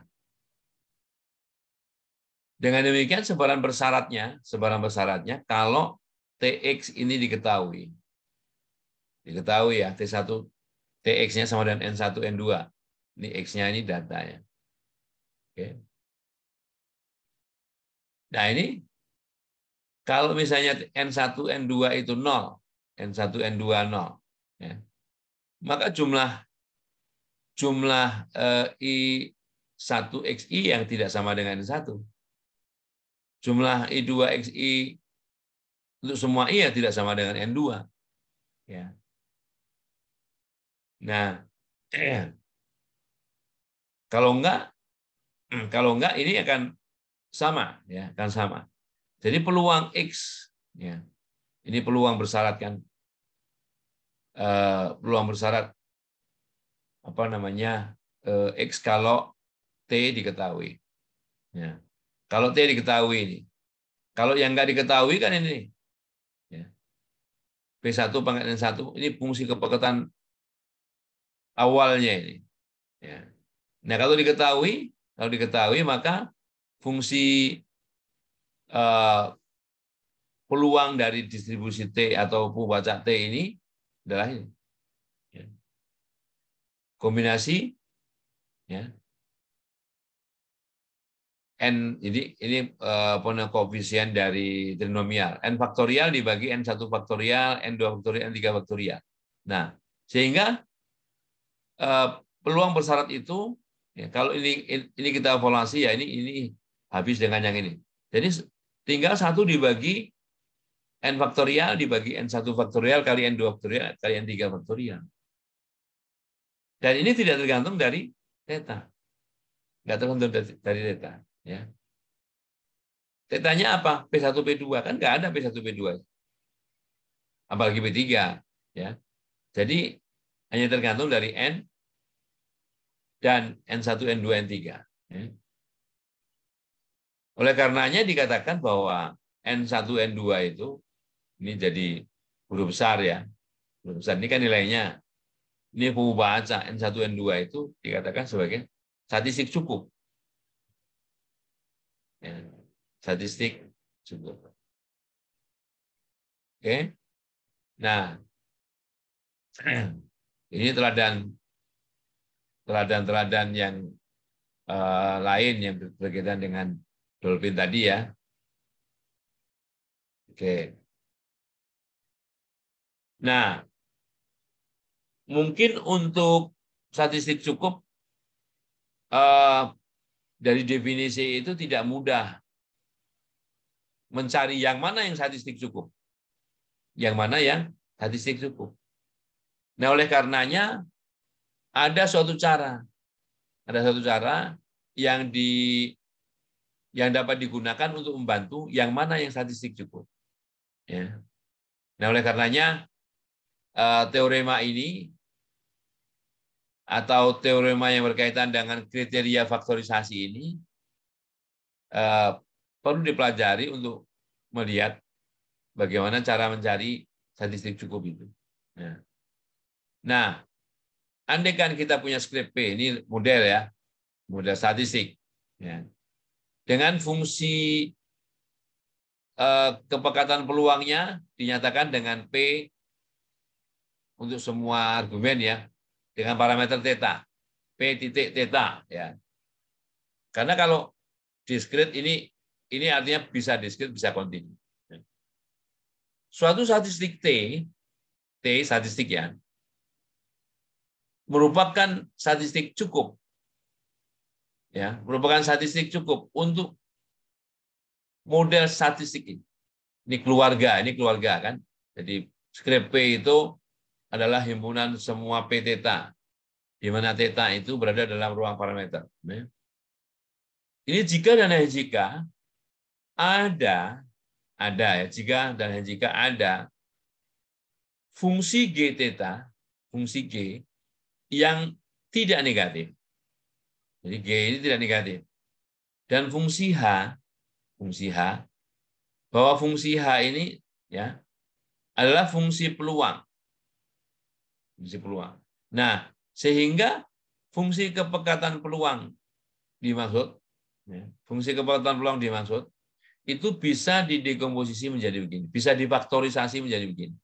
dengan demikian sebaran bersyaratnya kalau TX ini diketahui ya, T1, TX-nya sama dengan N1, N2. Ini X-nya ini datanya. Oke. Nah ini, kalau misalnya N1, N2 itu 0, N1, N2 0, ya, maka jumlah I1XI yang tidak sama dengan N1. Jumlah I2XI untuk semua I ya tidak sama dengan N2. Ya. Nah, kalau enggak ini akan sama, ya, akan sama. Jadi peluang X, ya, ini peluang bersyarat kan, peluang bersyarat apa namanya X kalau T diketahui. Ya. Kalau T diketahui ini, kalau yang nggak diketahui kan ini, ya, P1 pangkat N1 ini fungsi kepekatan awalnya ini. Ya. Nah kalau diketahui maka fungsi peluang dari distribusi T atau pembaca T ini adalah ini. Ya. Kombinasi ya. N ini koefisien dari trinomial. N faktorial dibagi N1 faktorial, N2 faktorial, N3 faktorial. Nah, sehingga peluang bersyarat itu ya, kalau ini kita evaluasi ya ini habis dengan yang ini. Jadi tinggal 1 dibagi N faktorial dibagi N1 faktorial kali N2 faktorial kali N3 faktorial. Dan ini tidak tergantung dari theta. Nggak tergantung dari theta. Ya. Tetanya apa? P1, P2. Kan nggak ada P1, P2. Apalagi P3. Ya. Jadi hanya tergantung dari N dan N1, N2, N3. Ya. Oleh karenanya dikatakan bahwa N1, N2 itu ini jadi huruf besar ya. Huruf besar ini kan nilainya. Ini pembaca N1, N2 itu dikatakan sebagai statistik cukup. Ya. Statistik cukup. Oke. Nah, ini teladan yang lain yang berkaitan dengan dolphin tadi ya. Oke. Nah, mungkin untuk statistik cukup dari definisi itu tidak mudah mencari yang mana yang statistik cukup. Yang mana yang statistik cukup. Nah, oleh karenanya ada suatu cara yang dapat digunakan untuk membantu yang mana yang statistik cukup. Ya. Nah, oleh karenanya teorema ini atau teorema yang berkaitan dengan kriteria faktorisasi ini perlu dipelajari untuk melihat bagaimana cara mencari statistik cukup itu. Nah, andaikan kita punya skrip P, ini model ya, model statistik. Ya. Dengan fungsi kepekatan peluangnya dinyatakan dengan P untuk semua argumen ya, dengan parameter theta, P titik theta ya. Karena kalau diskrit ini artinya bisa diskrit, bisa kontinu. Suatu statistik T statistik ya, merupakan statistik cukup. Ya, merupakan statistik cukup untuk model statistik ini. Ini keluarga kan. Jadi skrip P itu adalah himpunan semua P theta, di mana theta itu berada dalam ruang parameter. Ini jika dan hanya jika ada ya, jika dan hanya jika ada fungsi G theta, fungsi G yang tidak negatif. Jadi G ini tidak negatif. Dan fungsi H, bahwa fungsi H ini ya adalah fungsi peluang. Fungsi peluang. Nah, sehingga fungsi kepekatan peluang dimaksud, ya, fungsi kepekatan peluang dimaksud, itu bisa didekomposisi menjadi begini, bisa difaktorisasi menjadi begini.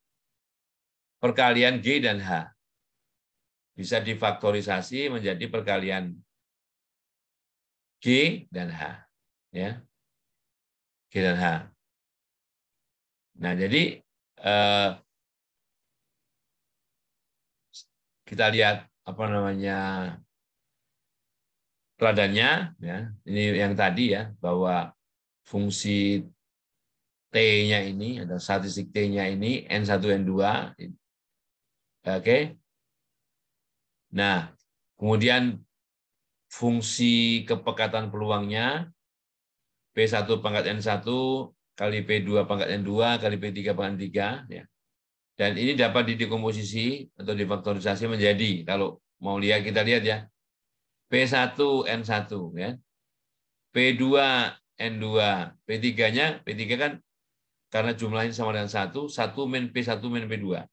Perkalian G dan H. Bisa difaktorisasi menjadi perkalian G dan H. Ya. G dan H. Nah, jadi kita lihat apa namanya teladannya ya. Ini yang tadi ya, bahwa fungsi T-nya ini ada statistik T-nya ini N1 N2. Oke. Nah, kemudian fungsi kepekatan peluangnya P1 pangkat N1 kali P2 pangkat N2 kali P3 pangkat N3 ya. Dan ini dapat didekomposisi atau difaktorisasi menjadi, kalau mau lihat kita lihat ya, P1 N1 ya. P2 N2, P3-nya, P3 kan karena jumlahnya sama dengan 1 min P1 min P2.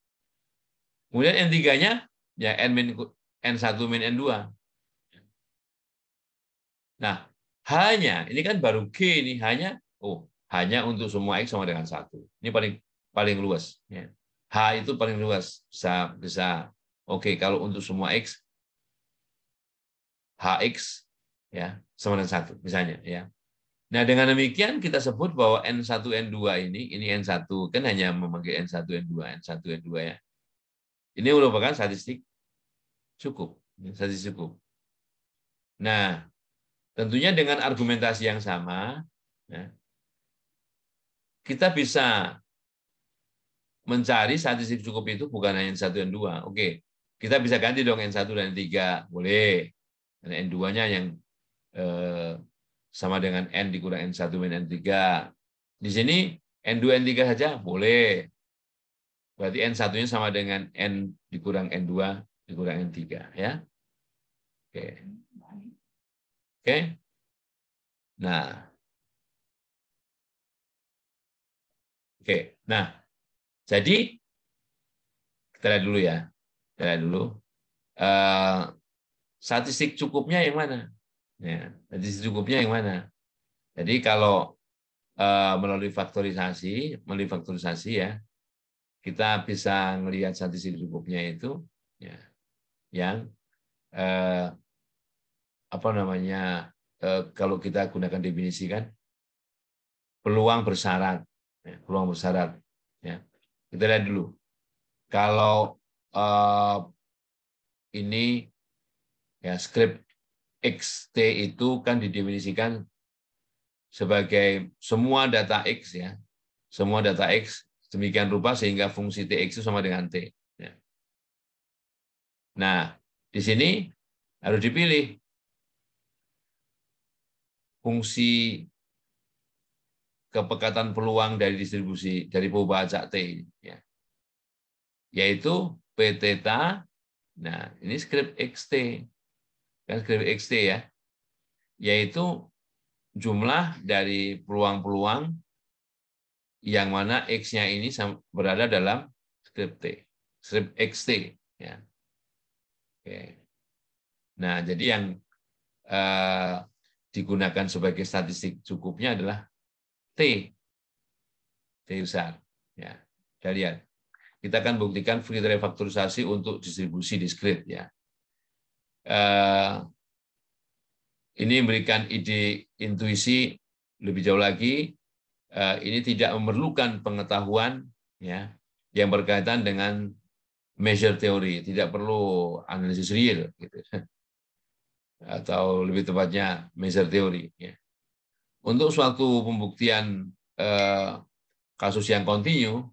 Kemudian N3-nya ya N1 min N2. Nah, hanya ini kan baru G ini hanya untuk semua X sama dengan 1. Ini paling luas ya. H itu paling luas, bisa oke kalau untuk semua X Hx ya sama dengan 1 misalnya ya. Nah, dengan demikian kita sebut bahwa N1 N2 ini N1 kan hanya memanggil N1 N2 ya. Ini merupakan statistik cukup, statistik cukup. Nah, tentunya dengan argumentasi yang sama ya, kita bisa mencari statistik cukup itu bukan hanya N1 N2. Oke, kita bisa ganti dong N1 dan N3, boleh. Dan N2-nya yang sama dengan N dikurang N1 min N3. Di sini N2 N3 saja boleh. Berarti N1-nya sama dengan N dikurang N2 dikurang N3 ya. Oke. Oke. Nah. Oke. Nah, jadi kita lihat dulu ya. Kita lihat dulu. Statistik cukupnya yang mana? Ya, statistik cukupnya yang mana? Jadi kalau melalui faktorisasi ya, kita bisa melihat statistik cukupnya itu ya, yang apa namanya kalau kita gunakan definisi kan peluang bersyarat, ya, peluang bersyarat. Ya. Kita lihat dulu. Kalau ini ya skrip XT itu kan didefinisikan sebagai semua data X ya, semua data X demikian rupa sehingga fungsi TX itu sama dengan T. Ya. Nah, di sini harus dipilih fungsi kepekatan peluang dari distribusi dari pembacak T, ya. Yaitu P theta Nah, ini script XT. Kan script XT ya. Yaitu jumlah dari peluang-peluang yang mana X-nya ini berada dalam script T. Script XT. Ya. Oke. Nah, jadi yang digunakan sebagai statistik cukupnya adalah T. T besar. Ya. Kita lihat. Kita akan buktikan free refaktorisasi untuk distribusi diskrit. Ya. Ini memberikan ide intuisi lebih jauh lagi. Ini tidak memerlukan pengetahuan ya yang berkaitan dengan measure teori, tidak perlu analisis real gitu. Atau lebih tepatnya measure teori ya. Untuk suatu pembuktian kasus yang kontinu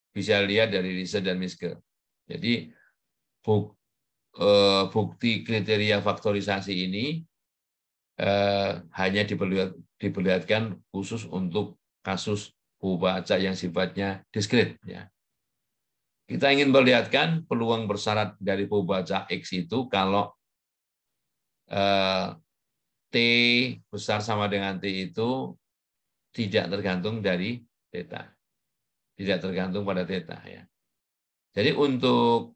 bisa lihat dari Riese dan Miske. Jadi bukti kriteria faktorisasi ini hanya diperlihatkan khusus untuk kasus baca yang sifatnya diskrit. Ya. Kita ingin memperlihatkan peluang bersyarat dari baca X itu kalau T besar sama dengan T itu tidak tergantung dari theta. Tidak tergantung pada theta. Ya. Jadi untuk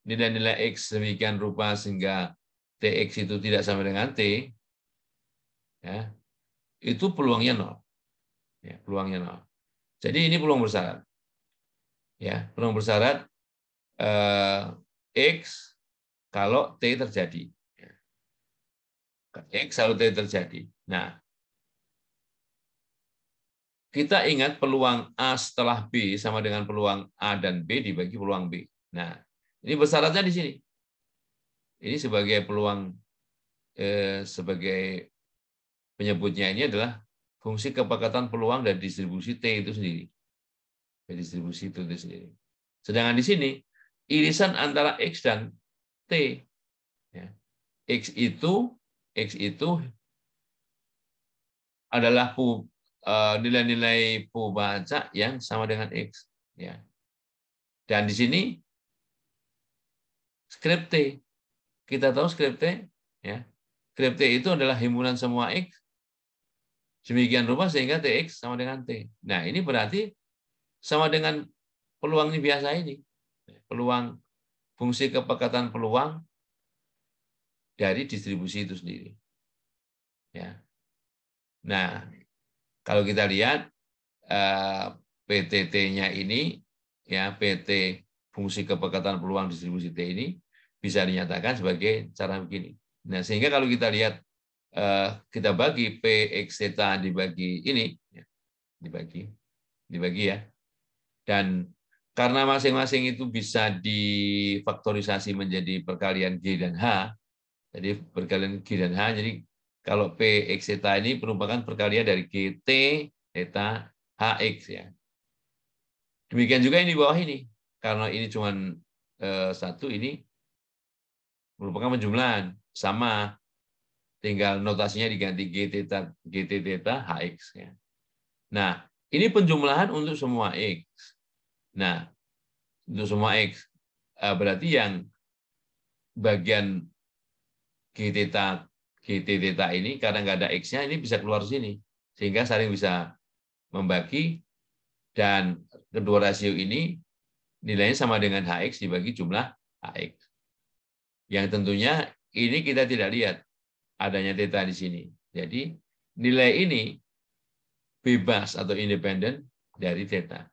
nilai-nilai X demikian rupa sehingga Tx itu tidak sama dengan T, ya, itu peluangnya 0. Ya, peluangnya 0. Jadi ini peluang bersyarat. Ya, peluang bersyarat X kalau T terjadi. X kalau T terjadi. Nah, kita ingat peluang A setelah B sama dengan peluang A dan B dibagi peluang B. Nah, ini bersyaratnya di sini. Ini sebagai peluang, sebagai penyebutnya ini adalah fungsi kepekatan peluang dan distribusi T itu sendiri. Distribusi itu sendiri. Sedangkan di sini, irisan antara X dan T. Ya. X itu adalah nilai-nilai baca yang sama dengan X. Ya. Dan di sini, script T. Kita tahu script T. Ya. Script T itu adalah himpunan semua X. Demikian rupa sehingga Tx sama dengan T. Nah, ini berarti sama dengan peluang ini biasa ini. Peluang fungsi kepekatan peluang dari distribusi itu sendiri. Ya. Nah, kalau kita lihat PTT-nya ini, ya PT fungsi kepekatan peluang distribusi T ini bisa dinyatakan sebagai cara begini. Nah, sehingga kalau kita lihat kita bagi Px theta dibagi ini, ya, dibagi ya, dan karena masing-masing itu bisa difaktorisasi menjadi perkalian G dan H, jadi perkalian G dan H, jadi kalau Px theta ini merupakan perkalian dari GT theta Hx ya. Demikian juga yang di bawah ini, karena ini cuma satu, ini merupakan penjumlahan sama, tinggal notasinya diganti GT theta Hx ya. Nah, ini penjumlahan untuk semua X. Nah, untuk semua X berarti yang bagian GT theta ini karena nggak ada X-nya ini bisa keluar sini. Sehingga saling bisa membagi dan kedua rasio ini nilainya sama dengan Hx dibagi jumlah Hx. Yang tentunya ini kita tidak lihat adanya theta di sini. Jadi nilai ini bebas atau independen dari theta.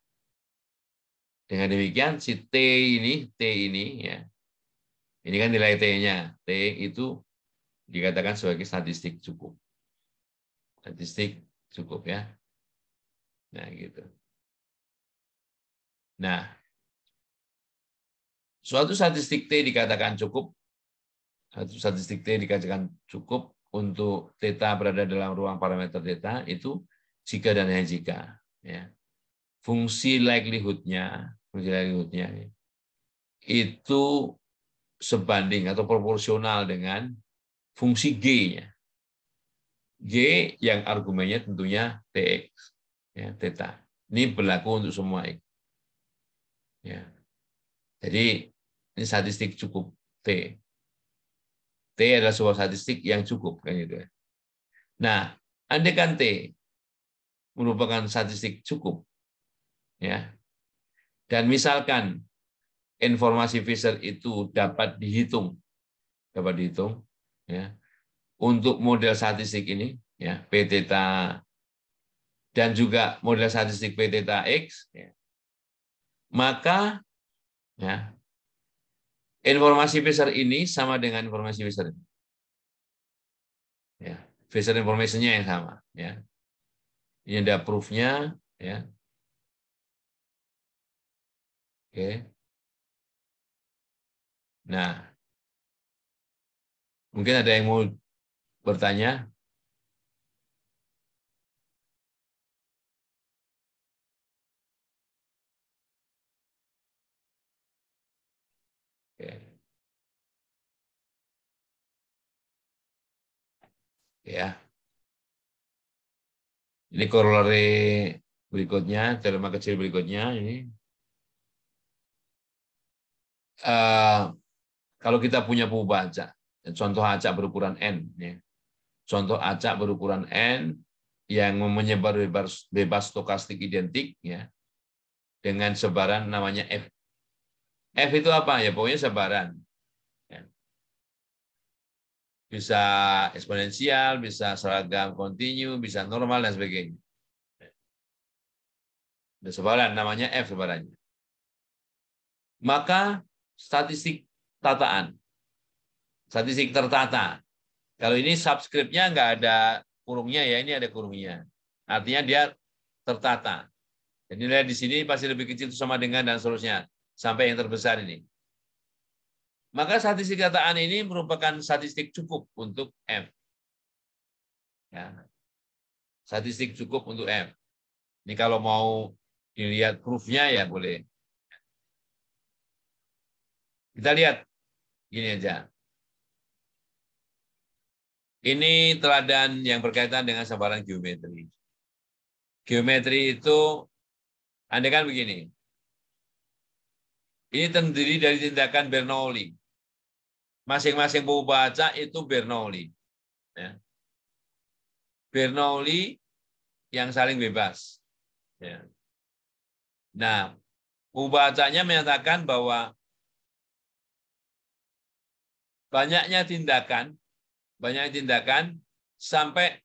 Dengan demikian si T ini ya. Ini kan nilai T-nya. T itu dikatakan sebagai statistik cukup. Statistik cukup ya. Nah, gitu. Nah, suatu statistik T dikatakan cukup. Satu statistik T dikatakan cukup untuk theta berada dalam ruang parameter theta itu jika dan hanya jika. Ya. Fungsi likelihood-nya itu sebanding atau proporsional dengan fungsi G-nya. G yang argumennya tentunya Tx, ya, theta. Ini berlaku untuk semua X. Ya. Jadi Ini statistik cukup T. T adalah sebuah statistik yang cukup kan gitu ya. Nah, andaikan T merupakan statistik cukup ya. Dan misalkan informasi Fisher itu dapat dihitung ya. Untuk model statistik ini ya, P theta dan juga model statistik P theta X ya. Maka ya, informasi Fisher ini sama dengan informasi Fisher ini. Ya, Fisher information-nya yang sama ya. Ini ada proof-nya ya. Oke. Nah, mungkin ada yang mau bertanya? Oke. Ya. Ini korelasi berikutnya, teorema kecil berikutnya ini. Kalau kita punya pengubah acak, contoh acak berukuran N, ya. Contoh acak berukuran N yang menyebar bebas stokastik identik, ya, dengan sebaran namanya F. F itu apa? Ya pokoknya sebaran. Ya. Bisa eksponensial, bisa seragam kontinu, bisa normal, dan sebagainya. Ada sebaran, namanya F sebarannya. Maka statistik tataan, statistik tertata. Kalau ini subscript-nya nggak ada kurungnya ya, ini ada kurungnya. Artinya dia tertata. Jadi nilai di sini pasti lebih kecil itu sama dengan dan seterusnya sampai yang terbesar ini. Maka statistik tataan ini merupakan statistik cukup untuk M. Ya. Statistik cukup untuk M. Ini kalau mau dilihat proof-nya ya boleh. Kita lihat gini aja. Ini teladan yang berkaitan dengan sebaran geometri. Geometri itu, andaikan begini. Ini terdiri dari tindakan Bernoulli. Masing-masing pengubah acak itu Bernoulli. Ya. Bernoulli yang saling bebas. Ya. Nah, pengubah acaknya menyatakan bahwa banyaknya tindakan sampai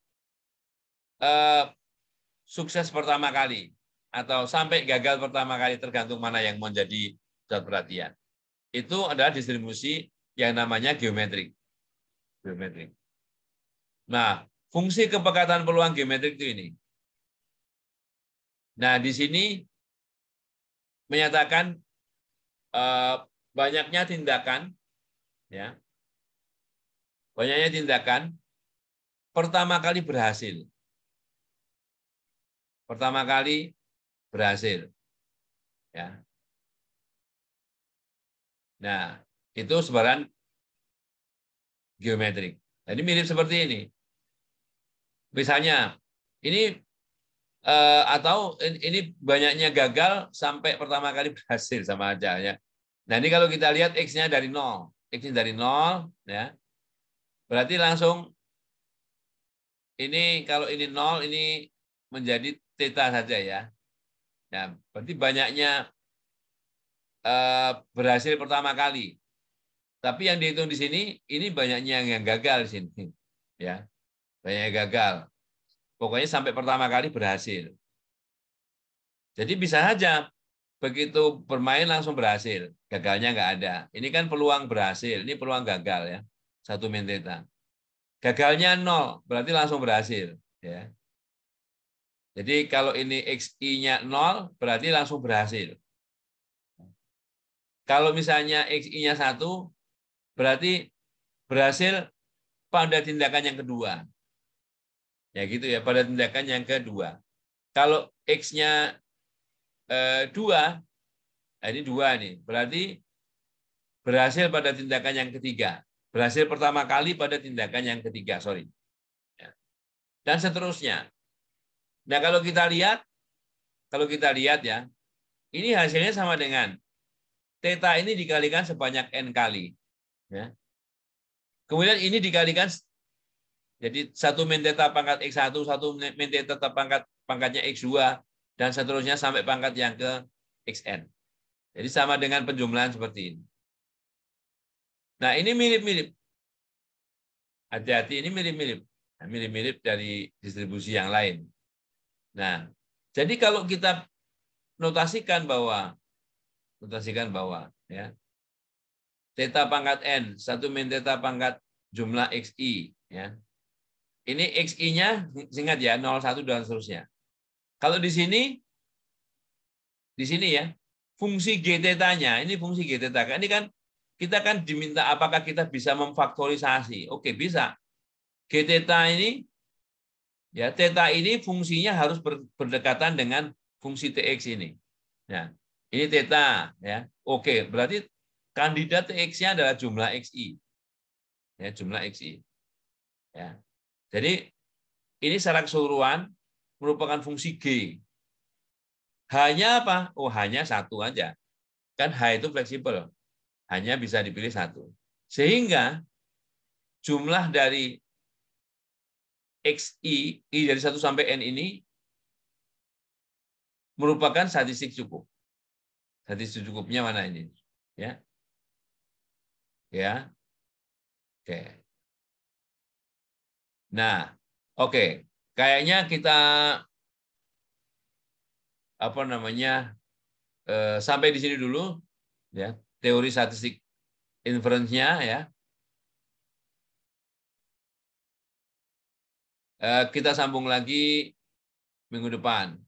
sukses pertama kali atau sampai gagal pertama kali, tergantung mana yang menjadi pusat perhatian. Itu adalah distribusi yang namanya geometrik. Nah, fungsi kepekatan peluang geometrik itu ini. Nah, di sini menyatakan banyaknya tindakan, ya, banyaknya tindakan pertama kali berhasil. Pertama kali berhasil. Ya. Nah, itu sebaran geometrik. Jadi mirip seperti ini. Misalnya, ini atau ini banyaknya gagal sampai pertama kali berhasil, sama aja ya. Nah, ini kalau kita lihat X-nya dari 0. X-nya dari 0, ya. Berarti langsung ini kalau ini 0, ini menjadi theta saja ya. Nah, berarti banyaknya berhasil pertama kali. Tapi yang dihitung di sini, ini banyaknya yang gagal di sini. Ya, banyak yang gagal. Pokoknya sampai pertama kali berhasil. Jadi bisa saja begitu bermain langsung berhasil. Gagalnya nggak ada. Ini kan peluang berhasil, ini peluang gagal ya. 1 min theta. Gagalnya 0, berarti langsung berhasil. Ya. Jadi kalau ini XI-nya 0, berarti langsung berhasil. Kalau misalnya XI-nya 1, berarti berhasil pada tindakan yang kedua. Ya gitu ya, pada tindakan yang kedua. Kalau X-nya 2, nah ini 2 nih, berarti berhasil pada tindakan yang ketiga. Berhasil pertama kali pada tindakan yang ketiga, sorry. Ya. Dan seterusnya. Nah kalau kita lihat ya, ini hasilnya sama dengan Theta ini dikalikan sebanyak N kali. Ya. Kemudian ini dikalikan, jadi 1 min theta pangkat X1, 1 min theta pangkatnya X2, dan seterusnya sampai pangkat yang ke Xn. Jadi sama dengan penjumlahan seperti ini. Nah, ini mirip-mirip. Hati-hati, ini mirip-mirip. Nah, mirip-mirip dari distribusi yang lain. Nah, jadi kalau kita notasikan bahwa ya, theta pangkat N, 1 min theta pangkat jumlah XI. Ya. Ini XI-nya, ingat ya, 0, 1, dan seterusnya. Kalau di sini ya, fungsi G theta-nya, ini fungsi G theta. Ini kan kita kan diminta apakah kita bisa memfaktorisasi. Oke, bisa. G theta ini, ya, theta ini fungsinya harus berdekatan dengan fungsi TX ini. Nah, ini theta, ya. Oke, berarti kandidat TX-nya adalah jumlah XI. Ya, jumlah XI. Ya. Jadi ini secara keseluruhan merupakan fungsi G. Hanya apa? Oh, hanya satu aja. Kan H itu fleksibel. Hanya bisa dipilih satu. Sehingga jumlah dari XI, I dari 1 sampai N ini merupakan statistik cukup. Statistik cukupnya mana ini? Ya. Ya. Oke. Nah, oke. Kayaknya kita sampai di sini dulu, ya. Teori statistik inference-nya, ya. Kita sambung lagi minggu depan.